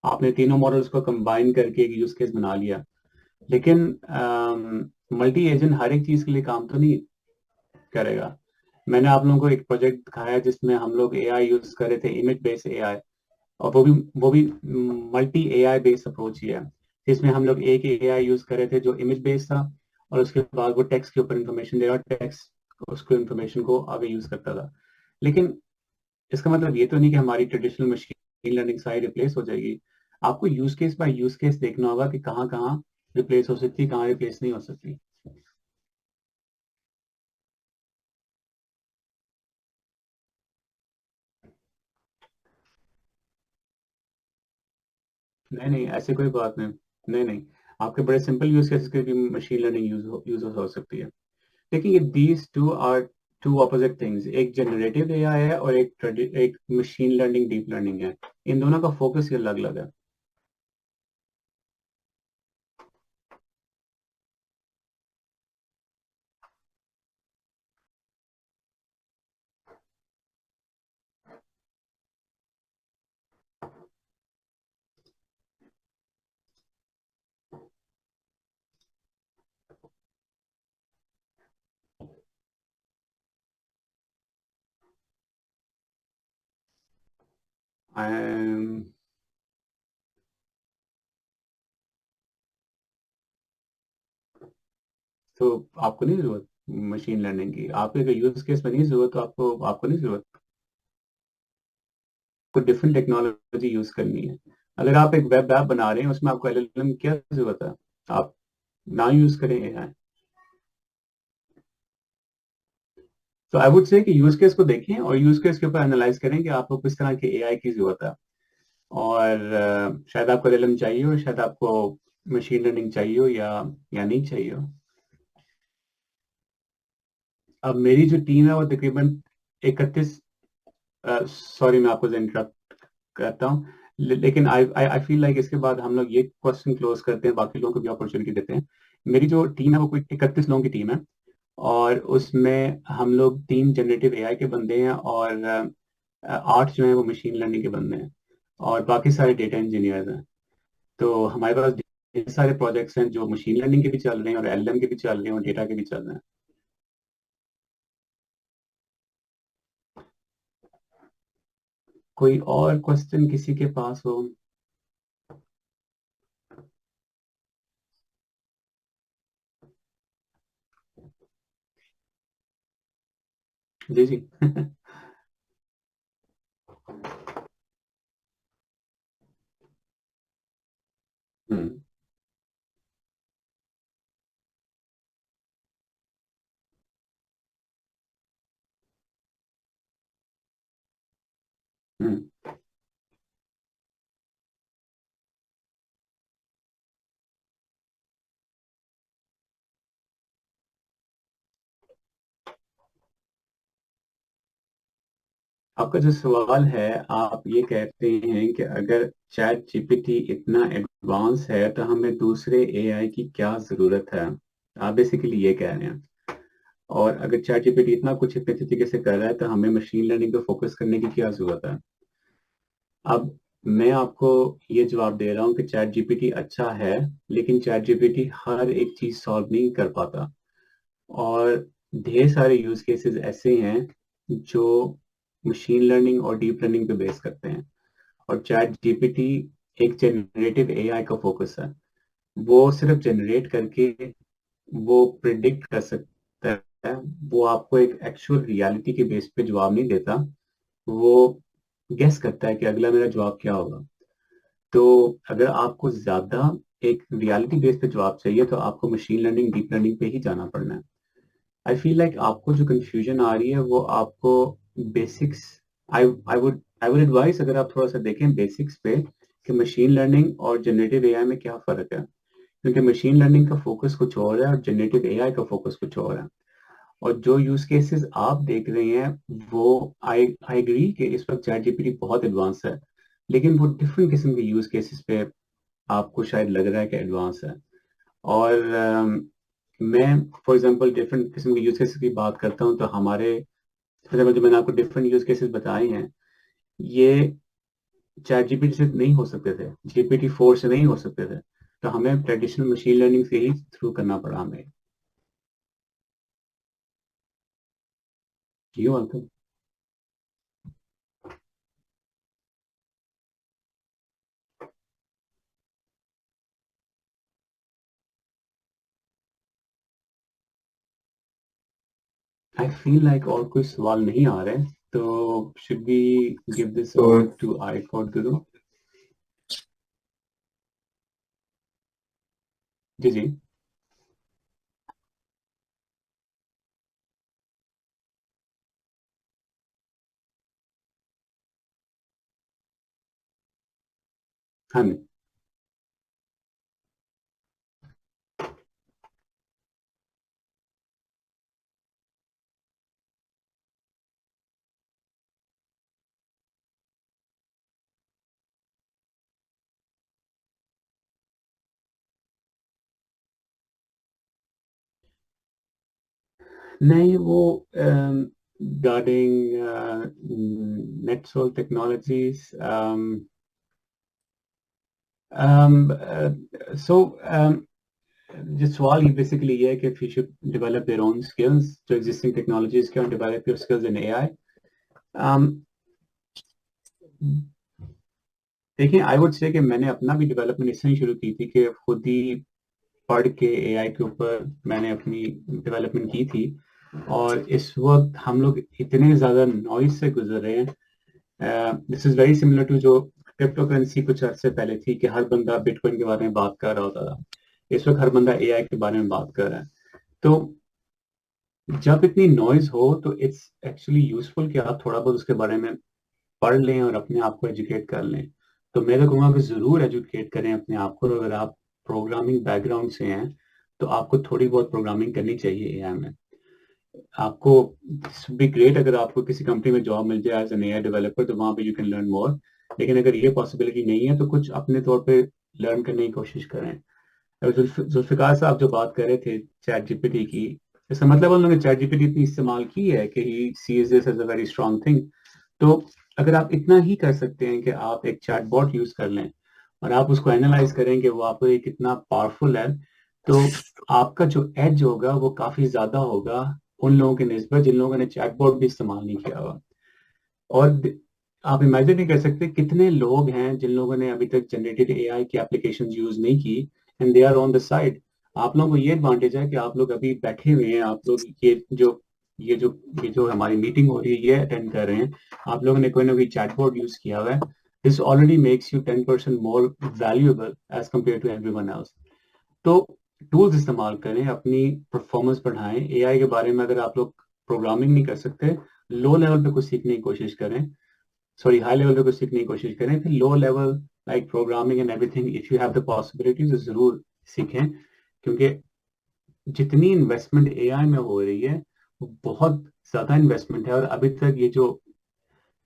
आपने तीनों मॉडल्स को कंबाइन करके एक यूज केस बना लिया। लेकिन मल्टी एजेंट हर एक चीज के लिए काम तो नहीं करेगा। मैंने आप लोगों को एक प्रोजेक्ट दिखाया जिसमें हम लोग एआई यूज कर रहे थे, इमेज बेस्ड एआई, और वो भी मल्टी एआई बेस्ड अप्रोच ही है, जिसमें हम लोग एक एआई यूज कर रहे थे जो इमेज बेस्ड था, और उसके बाद वो टेक्स्ट के ऊपर इंफॉर्मेशन दे रहा, टेक्स्ट उसको इंफॉर्मेशन को आगे यूज करता था। लेकिन इसका मतलब ये तो नहीं कि हमारी ट्रेडिशनल मशीन लर्निंग सारी रिप्लेस हो जाएगी। आपको use case by use case देखना होगा कि कहाँ कहाँ रिप्लेस हो सकती है, कहाँ रिप्लेस नहीं हो सकती। नहीं नहीं, ऐसी कोई बात नहीं। नहीं नहीं, आपके बड़े सिंपल यूज केसेस के भी मशीन लर्निंग यूज हो सकती है। लेकिन ये these two are two opposite things, एक जनरेटिव एआई है और एक मशीन लर्निंग डीप लर्निंग है। इन दोनों का फोकस ही अलग अलग है। Um, तो आपको नहीं जरूरत मशीन लर्निंग की, आपके अगर यूज केस में नहीं जरूरत तो आपको नहीं जरूरत, को डिफरेंट टेक्नोलॉजी यूज करनी है। अगर आप एक वेब ऐप बना रहे हैं उसमें आपको एलएलएम क्या जरूरत है, आप ना यूज करें एआई। तो आई वुड से कि यूज केस को देखें और यूज केस के ऊपर एनालाइज करें कि आपको किस तरह के एआई की जरूरत है। और शायद आपको एलएलएम चाहिए हो, शायद आपको मशीन लर्निंग चाहिए हो, या नहीं चाहिए हो। अब मेरी जो टीम है वो तकरीबन 31, सॉरी मैं आपको इंटरप्ट करता हूँ, लेकिन आई आई फील लाइक इसके बाद हम लोग ये क्वेश्चन क्लोज करते हैं, बाकी लोगों को भी अपॉर्चुनिटी देते हैं। मेरी जो टीम है वो कोई 31 लोगों की टीम है, और उसमें हम लोग 3 जनरेटिव एआई के बंदे हैं, और 8 जो है वो मशीन लर्निंग के बंदे हैं, और बाकी सारे डेटा इंजीनियर्स हैं। तो हमारे पास ढेर सारे प्रोजेक्ट्स हैं जो मशीन लर्निंग के भी चल रहे हैं और एलएलएम के भी चल रहे हैं और डेटा के भी चल रहे हैं। कोई और क्वेश्चन किसी के पास हो? जी जी। हम्म। हम्म। आपका जो सवाल है, आप ये कहते हैं कि अगर चैट जीपीटी इतना एडवांस है तो हमें दूसरे एआई की क्या जरूरत है। आप बेसिकली ये कह रहे हैं। और अगर चैट जीपीटी इतना कुछ इतने तरीके से कर रहा है तो हमें मशीन लर्निंग पे फोकस करने की क्या जरूरत है। अब मैं आपको ये जवाब दे रहा हूँ कि चैट जीपीटी अच्छा है, लेकिन चैट जीपीटी हर एक चीज सॉल्व नहीं कर पाता। और ढेर सारे यूज केसेस ऐसे हैं जो मशीन लर्निंग और डीप लर्निंग पे बेस करते हैं। और चैट जीपीटी एक जनरेटिव एआई का फोकस है। वो सिर्फ जनरेट करके वो प्रिडिक्ट कर सकता है। वो आपको एक एक्चुअल रियलिटी के बेस पे जवाब नहीं देता। वो गेस करता है कि अगला मेरा जवाब क्या होगा। तो अगर आपको ज्यादा एक रियलिटी बेस पे जवाब चाहिए तो आपको मशीन लर्निंग डीप लर्निंग पे ही जाना पड़ना है। आई फील लाइक आपको जो कंफ्यूजन आ रही है वो आपको बेसिक्स, आई वुड एडवाइस अगर आप थोड़ा सा देखें बेसिक्स पे कि मशीन लर्निंग और जनरेटिव एआई में क्या फर्क है। क्योंकि मशीन लर्निंग का फोकस कुछ और है और जनरेटिव एआई का फोकस कुछ और है। और जो यूज केसेस आप देख रहे हैं वो आई आई एग्री कि इस वक्त चैट जीपीटी बहुत एडवांस है, लेकिन वो डिफरेंट किस्म के यूज केसेस पे आपको शायद लग रहा है कि एडवांस है। और मैं फॉर एग्जांपल डिफरेंट किस्म के यूज केसेस की बात करता हूँ तो हमारे फॉर एग्जांपल जो मैंने आपको डिफरेंट यूज केसेस बताए हैं, ये चैट जीपीटी से नहीं हो सकते थे, जीपीटी 4 से नहीं हो सकते थे। तो हमें ट्रेडिशनल मशीन लर्निंग से ही थ्रू करना पड़ा हमें। जी वेलकम। आई फील लाइक और कोई सवाल नहीं आ रहे, तो शुड बी गिव दिस तो ओवर टू आई फॉर गुरु। जी जी। हाँ जी। नहीं, वो गार्डिंग नेटसोल टेक्नोलॉजीज। सो जो सवाल ये बेसिकली ये है कि if you should develop their own skills जो existing technologies के, and develop your skills in AI। देखिए, आई वुड से कि मैंने अपना भी डेवलपमेंट इसलिए शुरू की थी कि खुद ही पढ़ के एआई के ऊपर मैंने अपनी डेवलपमेंट की थी। और इस वक्त हम लोग इतने ज़्यादा नॉइज से गुजर रहे हैं। This is very similar to जो क्रिप्टो करेंसी कुछ अर्से पहले थी कि हर बंदा बिटकॉइन के बारे में बात कर रहा होता था। इस वक्त हर बंदा एआई के बारे में बात कर रहा है। तो जब इतनी नॉइज हो तो इट्स एक्चुअली यूजफुल कि आप थोड़ा बहुत उसके बारे में पढ़ लें और अपने आप को एजुकेट कर लें। तो मैं तो कहूँगा कि ज़रूर एजुकेट करें अपने आप को। अगर आप प्रोग्रामिंग बैकग्राउंड से हैं तो आपको थोड़ी बहुत प्रोग्रामिंग करनी चाहिए एआई में। आपको बी ग्रेट अगर आपको किसी कंपनी में जॉब मिल जाए एज एन एआई डेवलपर, तो वहाँ पे यू कैन लर्न मोर। लेकिन अगर ये पॉसिबिलिटी नहीं है तो कुछ अपने तौर पे लर्न करने की कोशिश करें। और जुल्फिकार साहब जो बात कर रहे थे चैट जीपीटी की, इसका मतलब उन्होंने चैट जीपीटी इतनी इस्तेमाल की है कि he sees this as a very strong thing. तो अगर आप इतना ही कर सकते हैं कि आप एक चैटबॉट यूज कर लें और आप उसको एनालाइज करें कि वो आपको ये कितना पावरफुल है, तो आपका जो एज होगा वो काफी ज्यादा होगा उन लोगों के निस्बत जिन लोगों ने चैटबॉट भी इस्तेमाल नहीं किया हुआ। और आप इमेजिन नहीं कर सकते कितने लोग हैं जिन लोगों ने अभी तक जनरेटेड एआई की एप्लीकेशन यूज नहीं की, and they are on the side. आप लोगों को ये एडवांटेज है कि आप लोग अभी बैठे हुए हैं, आप लोग ये जो हमारी मीटिंग हो रही है ये अटेंड कर रहे हैं। आप लोगों ने कोई ना कोई चैटबॉट यूज किया हुआ है। This already makes you 10% more valuable as compared to everyone else. तो टूल्स इस्तेमाल करें, अपनी परफॉर्मेंस बढ़ाएं। एआई के बारे में अगर आप लोग प्रोग्रामिंग नहीं कर सकते, लो लेवल पे कुछ सीखने की कोशिश करें। सॉरी, हाई लेवल पे कुछ सीखने की कोशिश करें। फिर low level like programming and everything, if you have the possibility तो जरूर सीखें। क्योंकि जितनी इन्वेस्टमेंट एआई में हो रही है वो बहुत ज्यादा इन्वेस्टमेंट है। और अभी तक ये जो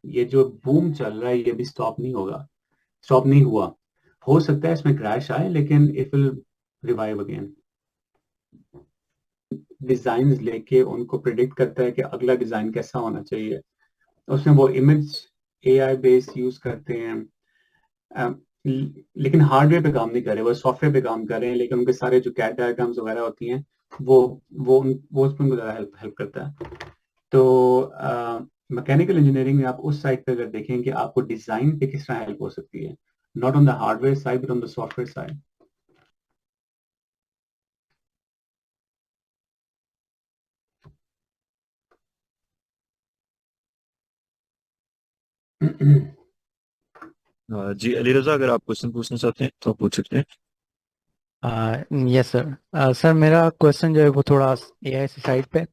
ये जो बूम चल रहा है ये भी स्टॉप नहीं होगा, स्टॉप नहीं हुआ। हो सकता है इसमें क्रैश आए लेकिन it will revive again. Design लेके उनको प्रिडिक्ट करता है कि अगला डिजाइन कैसा होना चाहिए, उसमें वो इमेज एआई बेस्ड यूज करते हैं। लेकिन हार्डवेयर पे काम नहीं कर रहे, वो सॉफ्टवेयर पे काम कर रहे हैं, लेकिन उनके सारे जो कैड डायग्राम्स वगैरह होती हैं वो वो उसमें उनको ज़्यादा हेल्प हेल्प करता है। तो मैकेनिकल इंजीनियरिंग में आप उस साइड पे अगर देखें कि आपको डिजाइन पे किस तरह हेल्प हो सकती है, not on the hardware side but on the software side. जी अली रजा, अगर आप क्वेश्चन पूछना चाहते हैं तो आप पूछ सकते हैं। Yes sir. सर मेरा क्वेश्चन जो है वो थोड़ा एआई से साइड पे।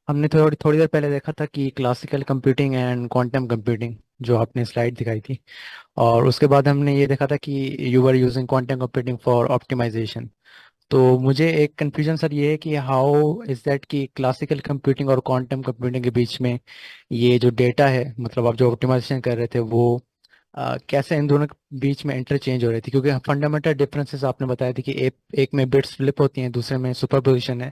हमने थोड़ी थोड़ी देर पहले देखा था कि classical computing and quantum computing जो आपने स्लाइड दिखाई थी, और उसके बाद हमने ये देखा था कि you are using quantum computing for optimisation. तो मुझे एक कंफ्यूजन सर ये है कि हाउ इज दैट कि क्लासिकल कंप्यूटिंग और क्वांटम कंप्यूटिंग के बीच में ये जो डेटा है, मतलब आप जो ऑप्टिमाइजेशन कर रहे थे वो कैसे इन दोनों के बीच में इंटरचेंज हो रही थी, क्योंकि फंडामेंटल डिफरेंसेस आपने बताया थी कि एक में बिट्स फ्लिप होती हैं, दूसरे में सुपरपोजिशन है।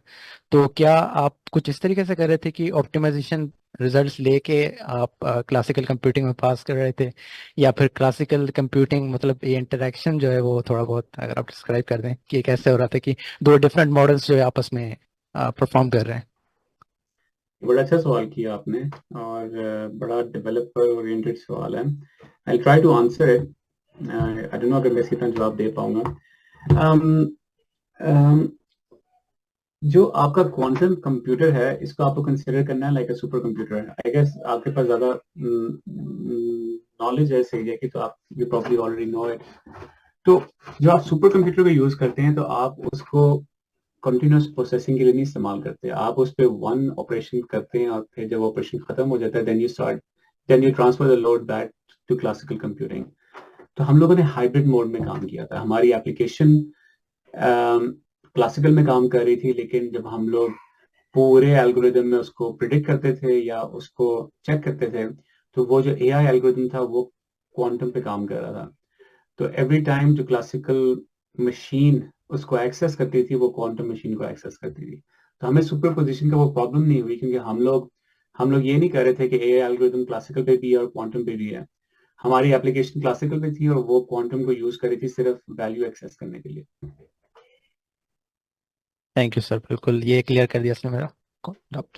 तो क्या आप कुछ इस तरीके से कर रहे थे कि ऑप्टिमाइजेशन रिजल्ट्स लेके आप क्लासिकल कंप्यूटिंग में पास कर रहे थे, या फिर क्लासिकल कंप्यूटिंग मतलब ये इंटरेक्शन जो है वो थोड़ा बहुत अगर आप डिस्क्राइब कर दें कि कैसे हो रहा था कि दो डिफरेंट मॉडल्स जो है आपस में परफॉर्म कर रहे हैं। बड़ा अच्छा सवाल किया आपने, और बड़ा डेवलपर ओरिएंटेड सवाल है। I try to answer it. I don't know अगर मैं इसका इतना जवाब दे पाऊंगा। um, um, जो आपका क्वांटम कंप्यूटर है इसको आपको कंसिडर करना है like a supercomputer. I guess आपके पास ज्यादा नॉलेज है इस एरिया की, तो आप you probably already know it. तो जो आप सुपर कंप्यूटर को यूज करते हैं तो आप उसको कंटिन्यूस प्रोसेसिंग के लिए नहीं इस्तेमाल करते, आप उस पर वन ऑपरेशन करते हैं और फिर जब ऑपरेशन खत्म हो जाता है then you transfer the load back to classical computing. तो हम लोगों ने हाइब्रिड मोड में काम किया था। हमारी एप्लीकेशन क्लासिकल में काम कर रही थी, लेकिन जब हम लोग पूरे एल्गोरिदम में उसको प्रिडिक्ट करते थे या उसको चेक करते थे, तो वो जो एआई एल्गोरिदम था वो क्वांटम पे काम कर रहा था। तो एवरी टाइम जो क्लासिकल मशीन उसको एक्सेस करती थी वो क्वांटम मशीन को एक्सेस करती थी। तो हमें सुपर पोजिशन का वो प्रॉब्लम नहीं हुई, क्योंकि हम लोग ये नहीं कर रहे थे कि एआई एल्गोरिदम क्लासिकल पे भी है और क्वांटम पे भी है। हमारी एप्लीकेशन क्लासिकल पे थी और वो क्वांटम को यूज कर रही थी सिर्फ वैल्यू एक्सेस करने के लिए। थैंक यू सर, बिल्कुल ये क्लियर कर दिया इसने मेरा डाउट।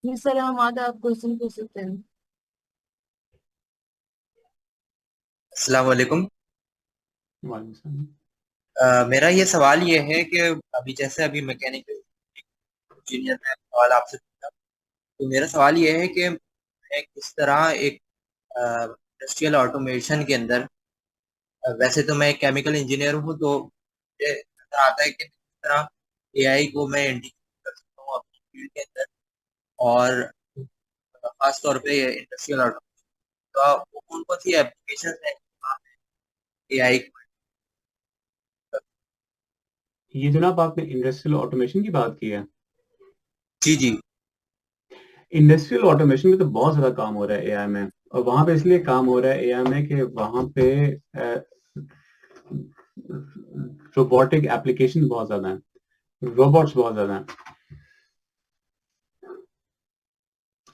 जी सर, हम आज आप क्वेश्चन पूछ सकते हैं। अस्सलाम वालेकुम। वालेकुम सलाम। मेरा ये सवाल ये है कि अभी मैकेनिकल इंजीनियर ने सवाल आपसे पूछा, तो मेरा सवाल ये है कि मैं किस तरह एक इंडस्ट्रियल ऑटोमेशन के अंदर, वैसे तो मैं केमिकल इंजीनियर हूँ, तो मुझे नजर आता है कि किस तरह एआई को मैं इंटीग्रेट कर सकता हूँ अपनी फील्ड के अंदर, और खास तौर पे इंडस्ट्रियल ऑटोमेशन। तो वो कौन कौन सी एप्लीकेशन है एआई? ये जनाब आपने इंडस्ट्रियल ऑटोमेशन की बात की है। जी जी। इंडस्ट्रियल ऑटोमेशन में तो बहुत ज्यादा काम हो रहा है एआई में, और वहां पे इसलिए काम हो रहा है एआई में कि वहां पे रोबोटिक एप्लीकेशन बहुत ज्यादा है, रोबोट्स बहुत ज्यादा हैं।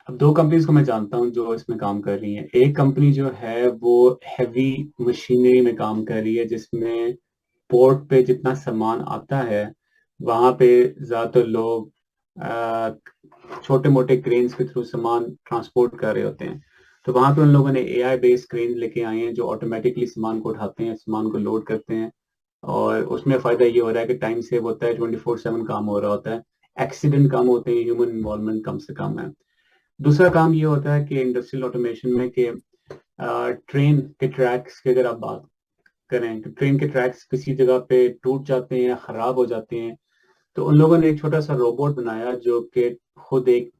अब दो कंपनीज को मैं जानता हूँ जो इसमें काम कर रही हैं। एक कंपनी जो है वो हैवी मशीनरी में काम कर रही है, जिसमें पोर्ट पे जितना सामान आता है वहां पे ज्यादातर लोग छोटे मोटे क्रेन्स के थ्रू सामान ट्रांसपोर्ट कर रहे होते हैं। तो वहां पे उन लोगों ने एआई बेस्ड क्रेन लेके आए हैं जो ऑटोमेटिकली सामान को उठाते हैं, सामान को लोड करते हैं, और उसमें फायदा ये हो रहा है कि टाइम सेव होता है, 24/7 काम हो रहा होता है, एक्सीडेंट कम होते हैं, ह्यूमन इन्वॉल्वमेंट कम से कम है। दूसरा काम ये होता है कि इंडस्ट्रियल ऑटोमेशन में कि ट्रेन के ट्रैक्स की अगर आप बात करें तो ट्रेन के ट्रैक्स किसी जगह पे टूट जाते हैं या खराब हो जाते हैं, तो उन लोगों ने एक छोटा सा रोबोट बनाया जो कि खुद एक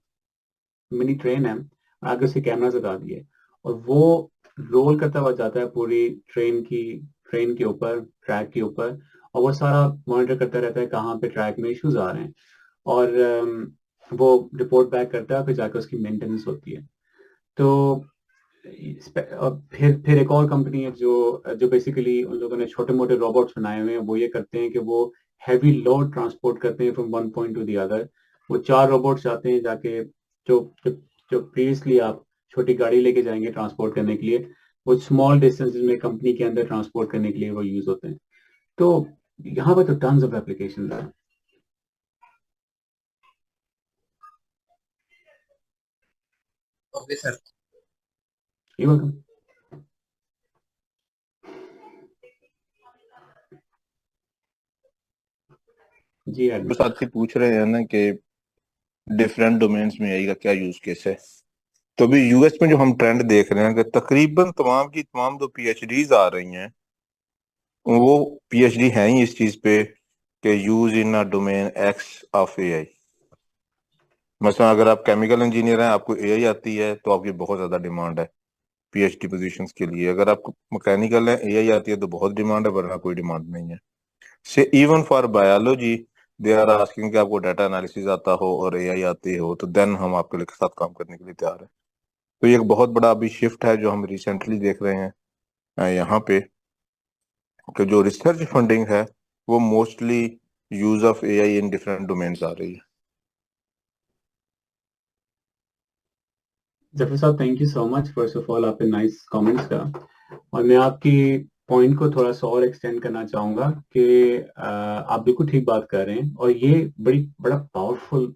मिनी ट्रेन है, आगे से कैमरा लगा दिए और वो रोल करता हुआ जाता है पूरी ट्रेन के ऊपर, ट्रैक के ऊपर, और वो सारा मॉनिटर करता रहता है कहाँ पे ट्रैक में इश्यूज आ रहे हैं। और वो रिपोर्ट बैक करता है, फिर जाकर उसकी मेंटेनेंस होती है। तो फिर एक और कंपनी है जो जो बेसिकली उन लोगों ने छोटे मोटे रोबोट्स बनाए हुए हैं। वो ये करते हैं कि वो हैवी लोड ट्रांसपोर्ट करते हैं from one point two the other. वो 4 रोबोट्स आते हैं जाके, जो जो, जो प्रीवियसली आप छोटी गाड़ी लेके जाएंगे ट्रांसपोर्ट करने के लिए, वो स्मॉल डिस्टेंसेस में कंपनी के अंदर ट्रांसपोर्ट करने के लिए वो यूज होते हैं। तो यहाँ पर तो टन्स ऑफ एप्लीकेशन है। Okay sir. You're welcome. जी तो साथी पूछ रहे हैं ना कि डिफरेंट डोमेन्स में एआई का क्या यूज केस है। तो अभी यूएस में जो हम ट्रेंड देख रहे हैं कि तकरीबन तमाम की तमाम जो पीएचडीज आ रही हैं वो पीएचडी हैं ही इस चीज पे कि use in a domain x of AI. मसलन अगर आप केमिकल इंजीनियर हैं, आपको एआई आती है, तो आपकी बहुत ज्यादा डिमांड है पीएचडी पोजीशंस के लिए। अगर आप मैकेनिकल है, एआई आती है, तो बहुत डिमांड है, वरना कोई डिमांड नहीं है। So even for biology they are asking कि आपको डाटा एनालिसिस आता हो और एआई आती हो, तो देन हम आपके लिए साथ काम करने के लिए तैयार है। तो ये एक बहुत बड़ा अभी शिफ्ट है जो हम रिसेंटली देख रहे हैं यहाँ पे, कि जो रिसर्च फंडिंग है वो mostly use of AI in different domains आ रही है। जफर साहब, thank you so much first of all आपके नाइस कमेंट्स का। और मैं आपकी पॉइंट को थोड़ा सा और एक्सटेंड करना चाहूंगा कि आप बिल्कुल ठीक बात कर रहे हैं, और ये बड़ी पावरफुल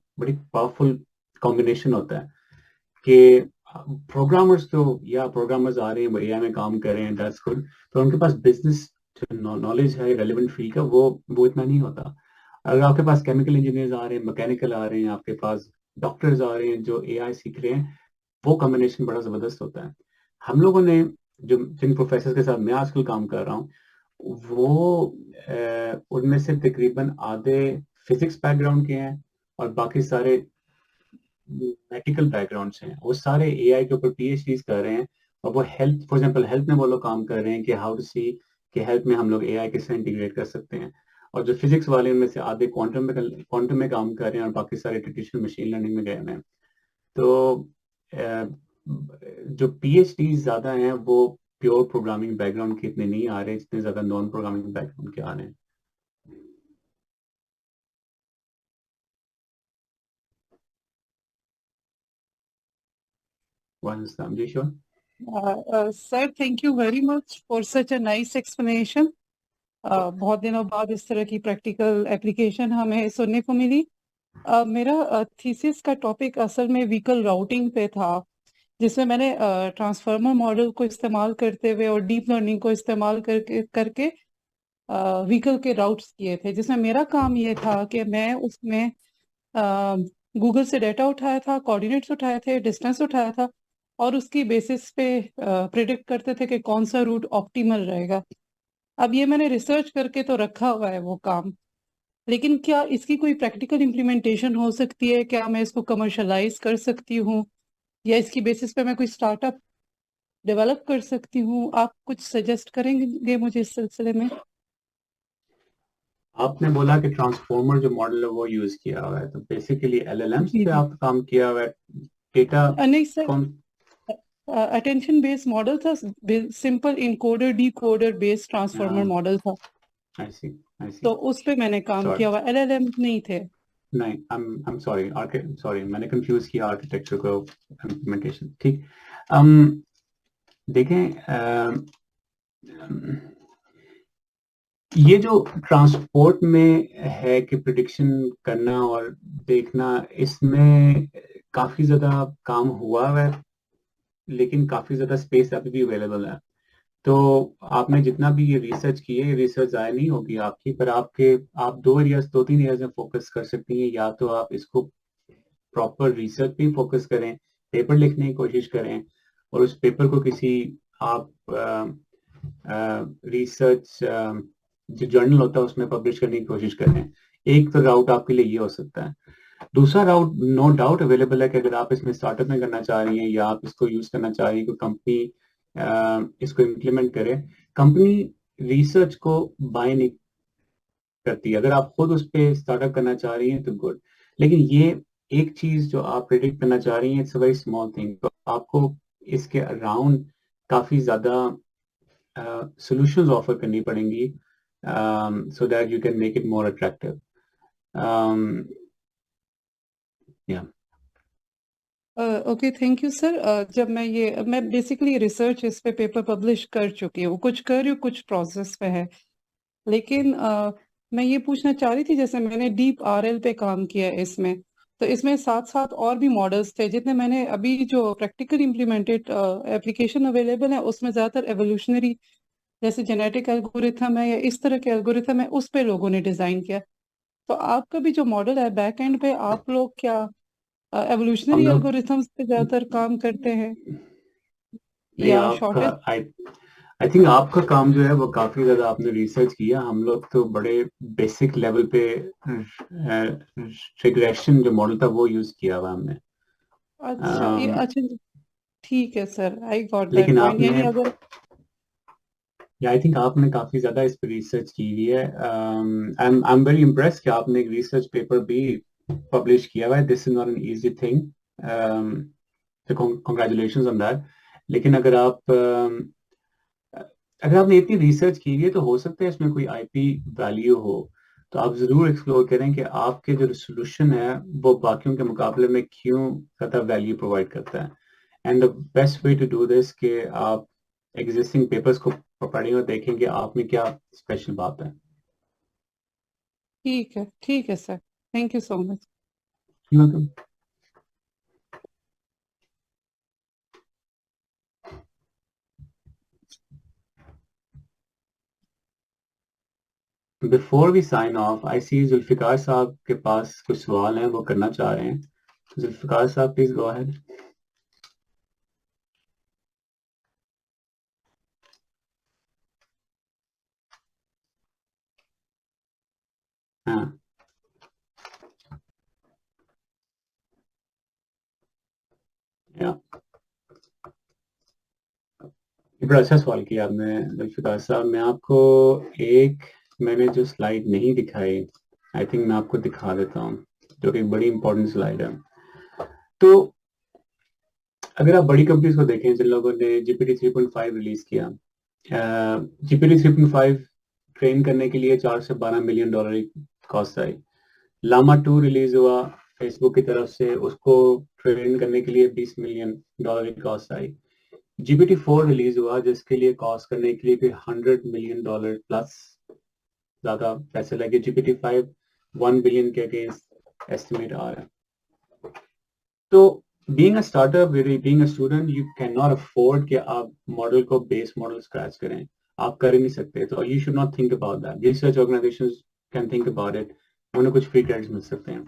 कॉम्बिनेशन होता है कि प्रोग्रामर्स या प्रोग्रामर्स आ रहे हैं, वो एआई में काम कर रहे हैं, दैट्स गुड, पर उनके पास बिजनेस नॉलेज है रेलेवेंट फील्ड का, वो इतना नहीं होता। अगर आपके पास केमिकल इंजीनियर्स आ रहे हैं, मैकेनिकल आ रहे हैं, आपके पास डॉक्टर्स आ रहे हैं जो एआई सीख रहे हैं, वो कॉम्बिनेशन बड़ा जबरदस्त होता है। हम लोगों ने जिन प्रोफेसर के साथ मैं आजकल काम कर रहा हूँ, वो उनमें से तकरीबन आधे फिजिक्स बैकग्राउंड के हैं और बाकी सारे मेडिकल बैकग्राउंड से हैं। वो सारे एआई के ऊपर पीएचडी कर रहे हैं, और वो हेल्थ, फॉर एग्जांपल हेल्थ में वो लोग काम कर रहे हैं कि हाउ टू सी कि हेल्थ में हम लोग एआई कैसे इंटीग्रेट कर सकते हैं। और जो फिजिक्स वाले उनमें से आधे क्वांटम में काम कर रहे हैं, और बाकी सारे ट्रेडिशनल मशीन लर्निंग में गए हुए हैं। तो जो पीएचडी ज्यादा हैं वो प्योर प्रोग्रामिंग बैकग्राउंड के इतने नहीं आ रहे जितने ज्यादा नॉन प्रोग्रामिंग बैकग्राउंड के आ रहे हैं। जी sure. Sir, thank you very much for such a nice explanation. बहुत दिनों बाद इस तरह की प्रैक्टिकल एप्लीकेशन हमें सुनने को मिली। मेरा थीसिस का टॉपिक असल में व्हीकल राउटिंग पे था, जिसमें मैंने ट्रांसफार्मर मॉडल को इस्तेमाल करते हुए और डीप लर्निंग को इस्तेमाल करके व्हीकल के राउट्स किए थे, जिसमें मेरा काम ये था कि मैं उसमें गूगल से डाटा उठाया था, कोऑर्डिनेट्स उठाए थे, डिस्टेंस उठाया था, और उसकी बेसिस पे प्रिडिक्ट करते थे कि कौन सा रूट ऑप्टिमल रहेगा। अब ये मैंने रिसर्च करके तो रखा हुआ है वो काम, लेकिन क्या इसकी कोई प्रैक्टिकल इम्प्लीमेंटेशन हो सकती है? क्या मैं इसको कमर्शलाइज कर सकती हूँ, या इसकी बेसिस पे मैं कोई स्टार्टअप डेवलप कर सकती हूँ? आप कुछ सजेस्ट करेंगे मुझे इस सिलसिले में? आपने बोला कि ट्रांसफॉर्मर जो मॉडल है वो यूज किया हुआ है, तो बेसिकली एलएलएम्स पे आप काम किया हुआ है। डेटा नहीं सर, कौन? अटेंशन बेस्ड मॉडल था, simple encoder decoder based transformer model था, आई सी तो उस पे मैंने काम किया हुआ, एलएलएम नहीं थे। नहीं, I'm सॉरी, मैंने कंफ्यूज किया आर्किटेक्चर को इम्प्लीमेंटेशन। ठीक, देखें, ये जो ट्रांसपोर्ट में है कि प्रिडिक्शन करना और देखना, इसमें काफी ज्यादा काम हुआ है, लेकिन काफी ज्यादा स्पेस अभी भी अवेलेबल है। तो आपने जितना भी ये रिसर्च की है, ये रिसर्च ज़ाया नहीं होगी आपकी, पर आप 2-3 एरियाज में फोकस कर सकती हैं। या तो आप इसको प्रॉपर रिसर्च पे फोकस करें, पेपर लिखने की कोशिश करें, और उस पेपर को किसी आप रिसर्च जो जर्नल होता है उसमें पब्लिश करने की कोशिश करें। एक तो राउट आपके लिए ये हो सकता है। दूसरा राउट नो डाउट अवेलेबल है कि अगर आप इसमें स्टार्टअप में करना चाह रही हैं, या आप इसको यूज करना चाह रही हैं, कोई कंपनी इसको इम्प्लीमेंट करे, कंपनी रिसर्च को बाय नहीं करती। अगर आप खुद उस पर स्टार्टअप करना चाह रही हैं तो गुड, लेकिन ये एक चीज जो आप प्रेडिक्ट करना चाह रही हैं, it's a very small thing, तो आपको इसके अराउंड काफी ज्यादा सॉल्यूशंस ऑफर करनी पड़ेंगी so that you can make it more attractive. Yeah. Okay, thank you sir. जब मैं बेसिकली रिसर्च इस पे पेपर पब्लिश कर चुकी हूँ, कुछ कर रही हूँ, कुछ प्रोसेस पे है, लेकिन मैं ये पूछना चाह रही थी, जैसे मैंने डीप आरएल पे काम किया है इसमें, तो इसमें साथ साथ और भी मॉडल्स थे जितने मैंने अभी जो प्रैक्टिकल इम्प्लीमेंटेड एप्लीकेशन अवेलेबल है उसमें ज़्यादातर एवोल्यूशनरी जैसे जेनेटिक एल्गोरिथम है या इस तरह के एल्गोरिथम है उस पे लोगों ने डिज़ाइन किया। तो आपका भी जो मॉडल है बैक एंड पे, आप लोग क्या एवोल्यूशनरी हम लोग एल्गोरिथम्स पे ज़्यादातर काम करते हैं नहीं, या आपका शॉर्टेज? आई थिंक आपका काम जो है वो काफी ज्यादा आपने रिसर्च किया, हम लोग तो बड़े बेसिक लेवल पे रिग्रेशन जो मॉडल था वो यूज किया हुआ हमने। अच्छा, ठीक है सर, आई गॉट दैट लेकिन पॉइंट। आपने यानी अगर आई थिंक आपने काफी ज्यादा इस पर रिसर्च की हुई है। आई एम वेरी इम्प्रेस कि आपने एक रिसर्च पेपर भी पब्लिश किया हुआ है। This is not an easy thing, तो कॉन्ग्रेचुलेशन ऑन दैट। लेकिन अगर आपने इतनी रिसर्च की हुई है तो हो सकता है इसमें कोई आईपी वैल्यू हो, तो आप जरूर एक्सप्लोर करें कि आपके जो सोल्यूशन है वो बाकियों के मुकाबले में क्यों ज्यादा वैल्यू प्रोवाइड करता है। And the best way to do this कि आप एग्जिस्टिंग पेपर्स को पढ़ें और देखें कि आप में क्या स्पेशल बात है। ठीक है sir, thank you so much. Welcome. Before we sign off, I see Zulfikar साहब के पास कुछ सवाल हैं वो करना चाह रहे हैं। जुल्फिकार साहब प्लीज गो अहेड। हाँ, या बड़ा अच्छा सवाल किया आपने जुल्फिकार साहब। मैं आपको मैंने जो स्लाइड नहीं दिखाई, आई थिंक मैं आपको दिखा देता हूँ, जो कि एक बड़ी इंपॉर्टेंट स्लाइड है। तो अगर आप बड़ी कंपनीज को देखें जिन लोगों ने जीपीटी 3.5 रिलीज किया, जीपीटी 3.5 ट्रेन करने के लिए 4 से 12 मिलियन डॉलर की कॉस्ट आई। लामा 2 रिलीज हुआ फेसबुक की तरफ से, उसको ट्रेन करने के लिए 20 मिलियन डॉलर की कॉस्ट आई। जीपीटी 4 रिलीज हुआ जिसके लिए कॉस्ट करने के लिए कोई 100 मिलियन डॉलर प्लस ज्यादा पैसे लगे। जीपीटी 5 1 बिलियन के अगेंस्ट एस्टिमेट आ रहा है। तो being a startup, being a student, you can not afford कि आप मॉडल को बेस मॉडल स्क्रैच करें, आप कर ही नहीं सकते। तो you should not think about that. Research organisations can think about it, उन्हें कुछ फ्री क्रेडिट्स मिल सकते हैं।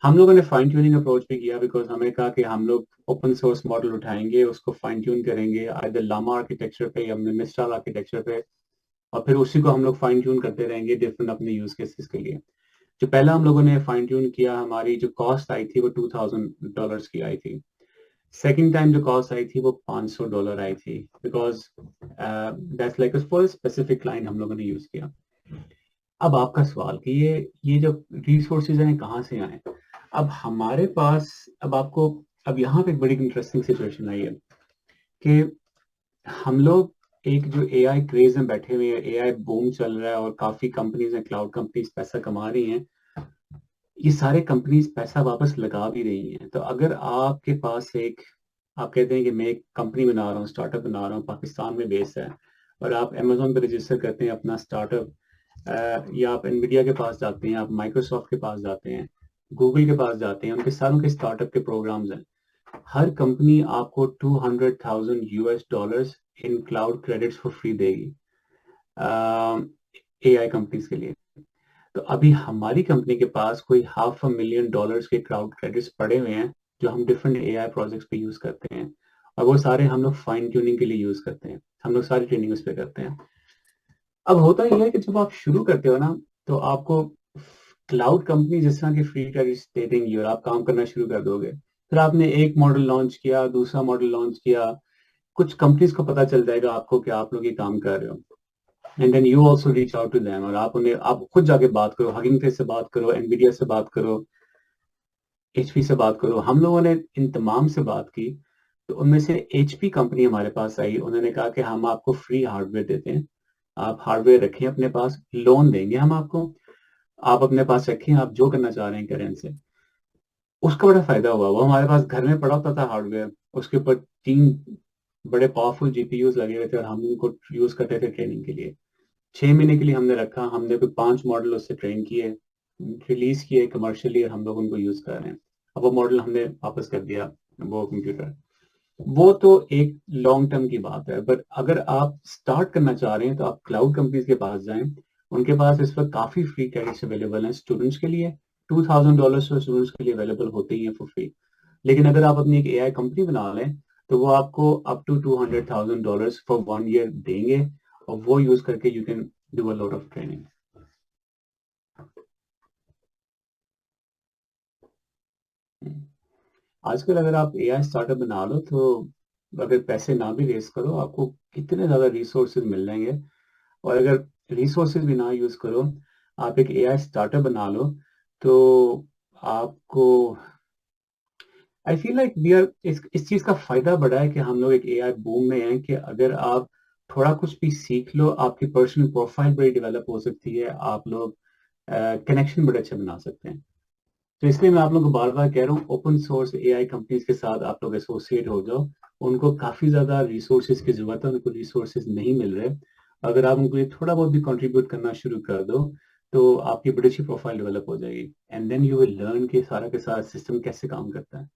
हम लोगों ने फाइन ट्यूनिंग अप्रोच भी किया, बिकॉज हमें कहा कि हम लोग ओपन सोर्स मॉडल उठाएंगे, उसको फाइन ट्यून करेंगे आइदर लामा आर्किटेक्चर पे या मिस्ट्राल आर्किटेक्चर पे, और फिर उसी को हम लोग फाइन ट्यून करते रहेंगे डिफरेंट अपने यूज केसेस के लिए। जो पहला हम लोगों ने फाइन ट्यून किया, हमारी जो कॉस्ट आई थी वो $2000 की आई थी। सेकेंड टाइम जो कॉस्ट आई थी वो $500 आई थी, because that's like for specific client हम लोगों ने यूज किया। अब आपका सवाल कि ये जो रिसोर्सेज हैं कहाँ से आए। अब हमारे पास, अब यहाँ पे एक बड़ी इंटरेस्टिंग सिचुएशन आई है कि हम लोग एक जो एआई क्रेज में बैठे हुए हैं, एआई बूम चल रहा है और काफी कंपनीज हैं, क्लाउड कंपनीज पैसा कमा रही हैं, ये सारे कंपनीज पैसा वापस लगा भी रही हैं। तो अगर आपके पास आप कहते हैं कि मैं एक कंपनी बना रहा हूँ, स्टार्टअप बना रहा हूँ, पाकिस्तान में बेस्ड है, और आप अमेजोन पे रजिस्टर करते हैं अपना स्टार्टअप, या आप एनवीडिया के पास जाते हैं, आप माइक्रोसॉफ्ट के पास जाते हैं, गूगल के पास जाते हैं, उनके सारों के स्टार्टअप के प्रोग्राम्स हैं। हर कंपनी आपको $200,000 इन क्लाउड क्रेडिट्स फॉर फ्री देगी एआई कंपनीज के लिए। तो अभी हमारी कंपनी के पास कोई $500,000 के क्लाउड क्रेडिट्स पड़े हुए हैं जो हम डिफरेंट एआई प्रोजेक्ट्स पे यूज करते हैं, और वो सारे हम लोग फाइन ट्यूनिंग के लिए यूज करते हैं, हम लोग सारी ट्रेनिंग उस पर करते हैं। अब होता यह है कि जब आप शुरू करते हो ना, तो आपको क्लाउड कंपनी जिस तरह की फ्री क्रेडिट्स दे देंगी और आप काम करना शुरू कर दोगे। फिर आपने एक मॉडल लॉन्च किया, दूसरा मॉडल लॉन्च किया, कुछ कंपनीज को पता चल जाएगा आपको कि आप लोग ये काम कर रहे हो, and then you also reach out to them, और आप खुद जाके बात करो, हगिंग फेस से बात करो, एनवीडिया से बात करो, HP से बात करो, हम लोगों ने इन तमाम से बात की, तो उनमें से HP कंपनी हमारे पास आई, उन्होंने कहा कि हम आपको फ्री हार्डवेयर देते हैं, आप हार्डवेयर रखें अपने पास, लोन देंगे हम आपको, आप अपने पास रखें, आप जो करना चाह रहे हैं करें इनसे। उसका बड़ा फायदा हुआ। वो हमारे पास घर में पड़ा होता था हार्डवेयर, उसके ऊपर 3 बड़े पावरफुल GPUs लगे हुए थे और हम उनको यूज करते थे ट्रेनिंग के लिए। 6 महीने के लिए हमने रखा, हमने कोई 5 मॉडल उससे ट्रेन किए, रिलीज किए कमर्शियली, और हम लोग उनको यूज कर रहे हैं। अब वो मॉडल हमने वापस कर दिया, वो कंप्यूटर। वो तो एक लॉन्ग टर्म की बात है, बट अगर आप स्टार्ट करना चाह रहे हैं तो आप क्लाउड कंपनीज के पास जाएं, उनके पास इस वक्त काफी फ्री क्रेडिट्स अवेलेबल हैं स्टूडेंट्स के लिए। $2000 तो स्टूडेंट्स के लिए अवेलेबल होते ही हैं फॉर फ्री। लेकिन अगर आप अपनी एक AI कंपनी बना लें तो वो आपको अप टू $200,000 फॉर 1 ईयर देंगे, और वो यूज करके you can do a lot of training. आजकल अगर आप AI स्टार्टअप बना लो तो अगर पैसे ना भी रेस करो, आपको कितने ज्यादा रिसोर्सेज मिल जाएंगे। और अगर रिसोर्सेज भी ना यूज करो, आप एक AI स्टार्टअप बना लो, तो आपको I feel like we are इस चीज का फायदा बड़ा है कि हम लोग एक AI बूम में हैं, कि अगर आप थोड़ा कुछ भी सीख लो, आपकी पर्सनल प्रोफाइल बड़ी डेवलप हो सकती है, आप लोग कनेक्शन बड़े अच्छे बना सकते हैं। तो इसलिए मैं आप लोगों को बार बार कह रहा हूँ, ओपन सोर्स AI कंपनीज के साथ आप लोग एसोसिएट हो जाओ। उनको काफी ज्यादा रिसोर्सेज की जरूरत है, उनको रिसोर्सेज नहीं मिल रहे। अगर आप उनको ये थोड़ा बहुत भी कंट्रीब्यूट करना शुरू कर दो तो आपकी बड़ी अच्छी प्रोफाइल डेवलप हो जाएगी, and then you will learn कि सारा के सारा सिस्टम कैसे काम करता है।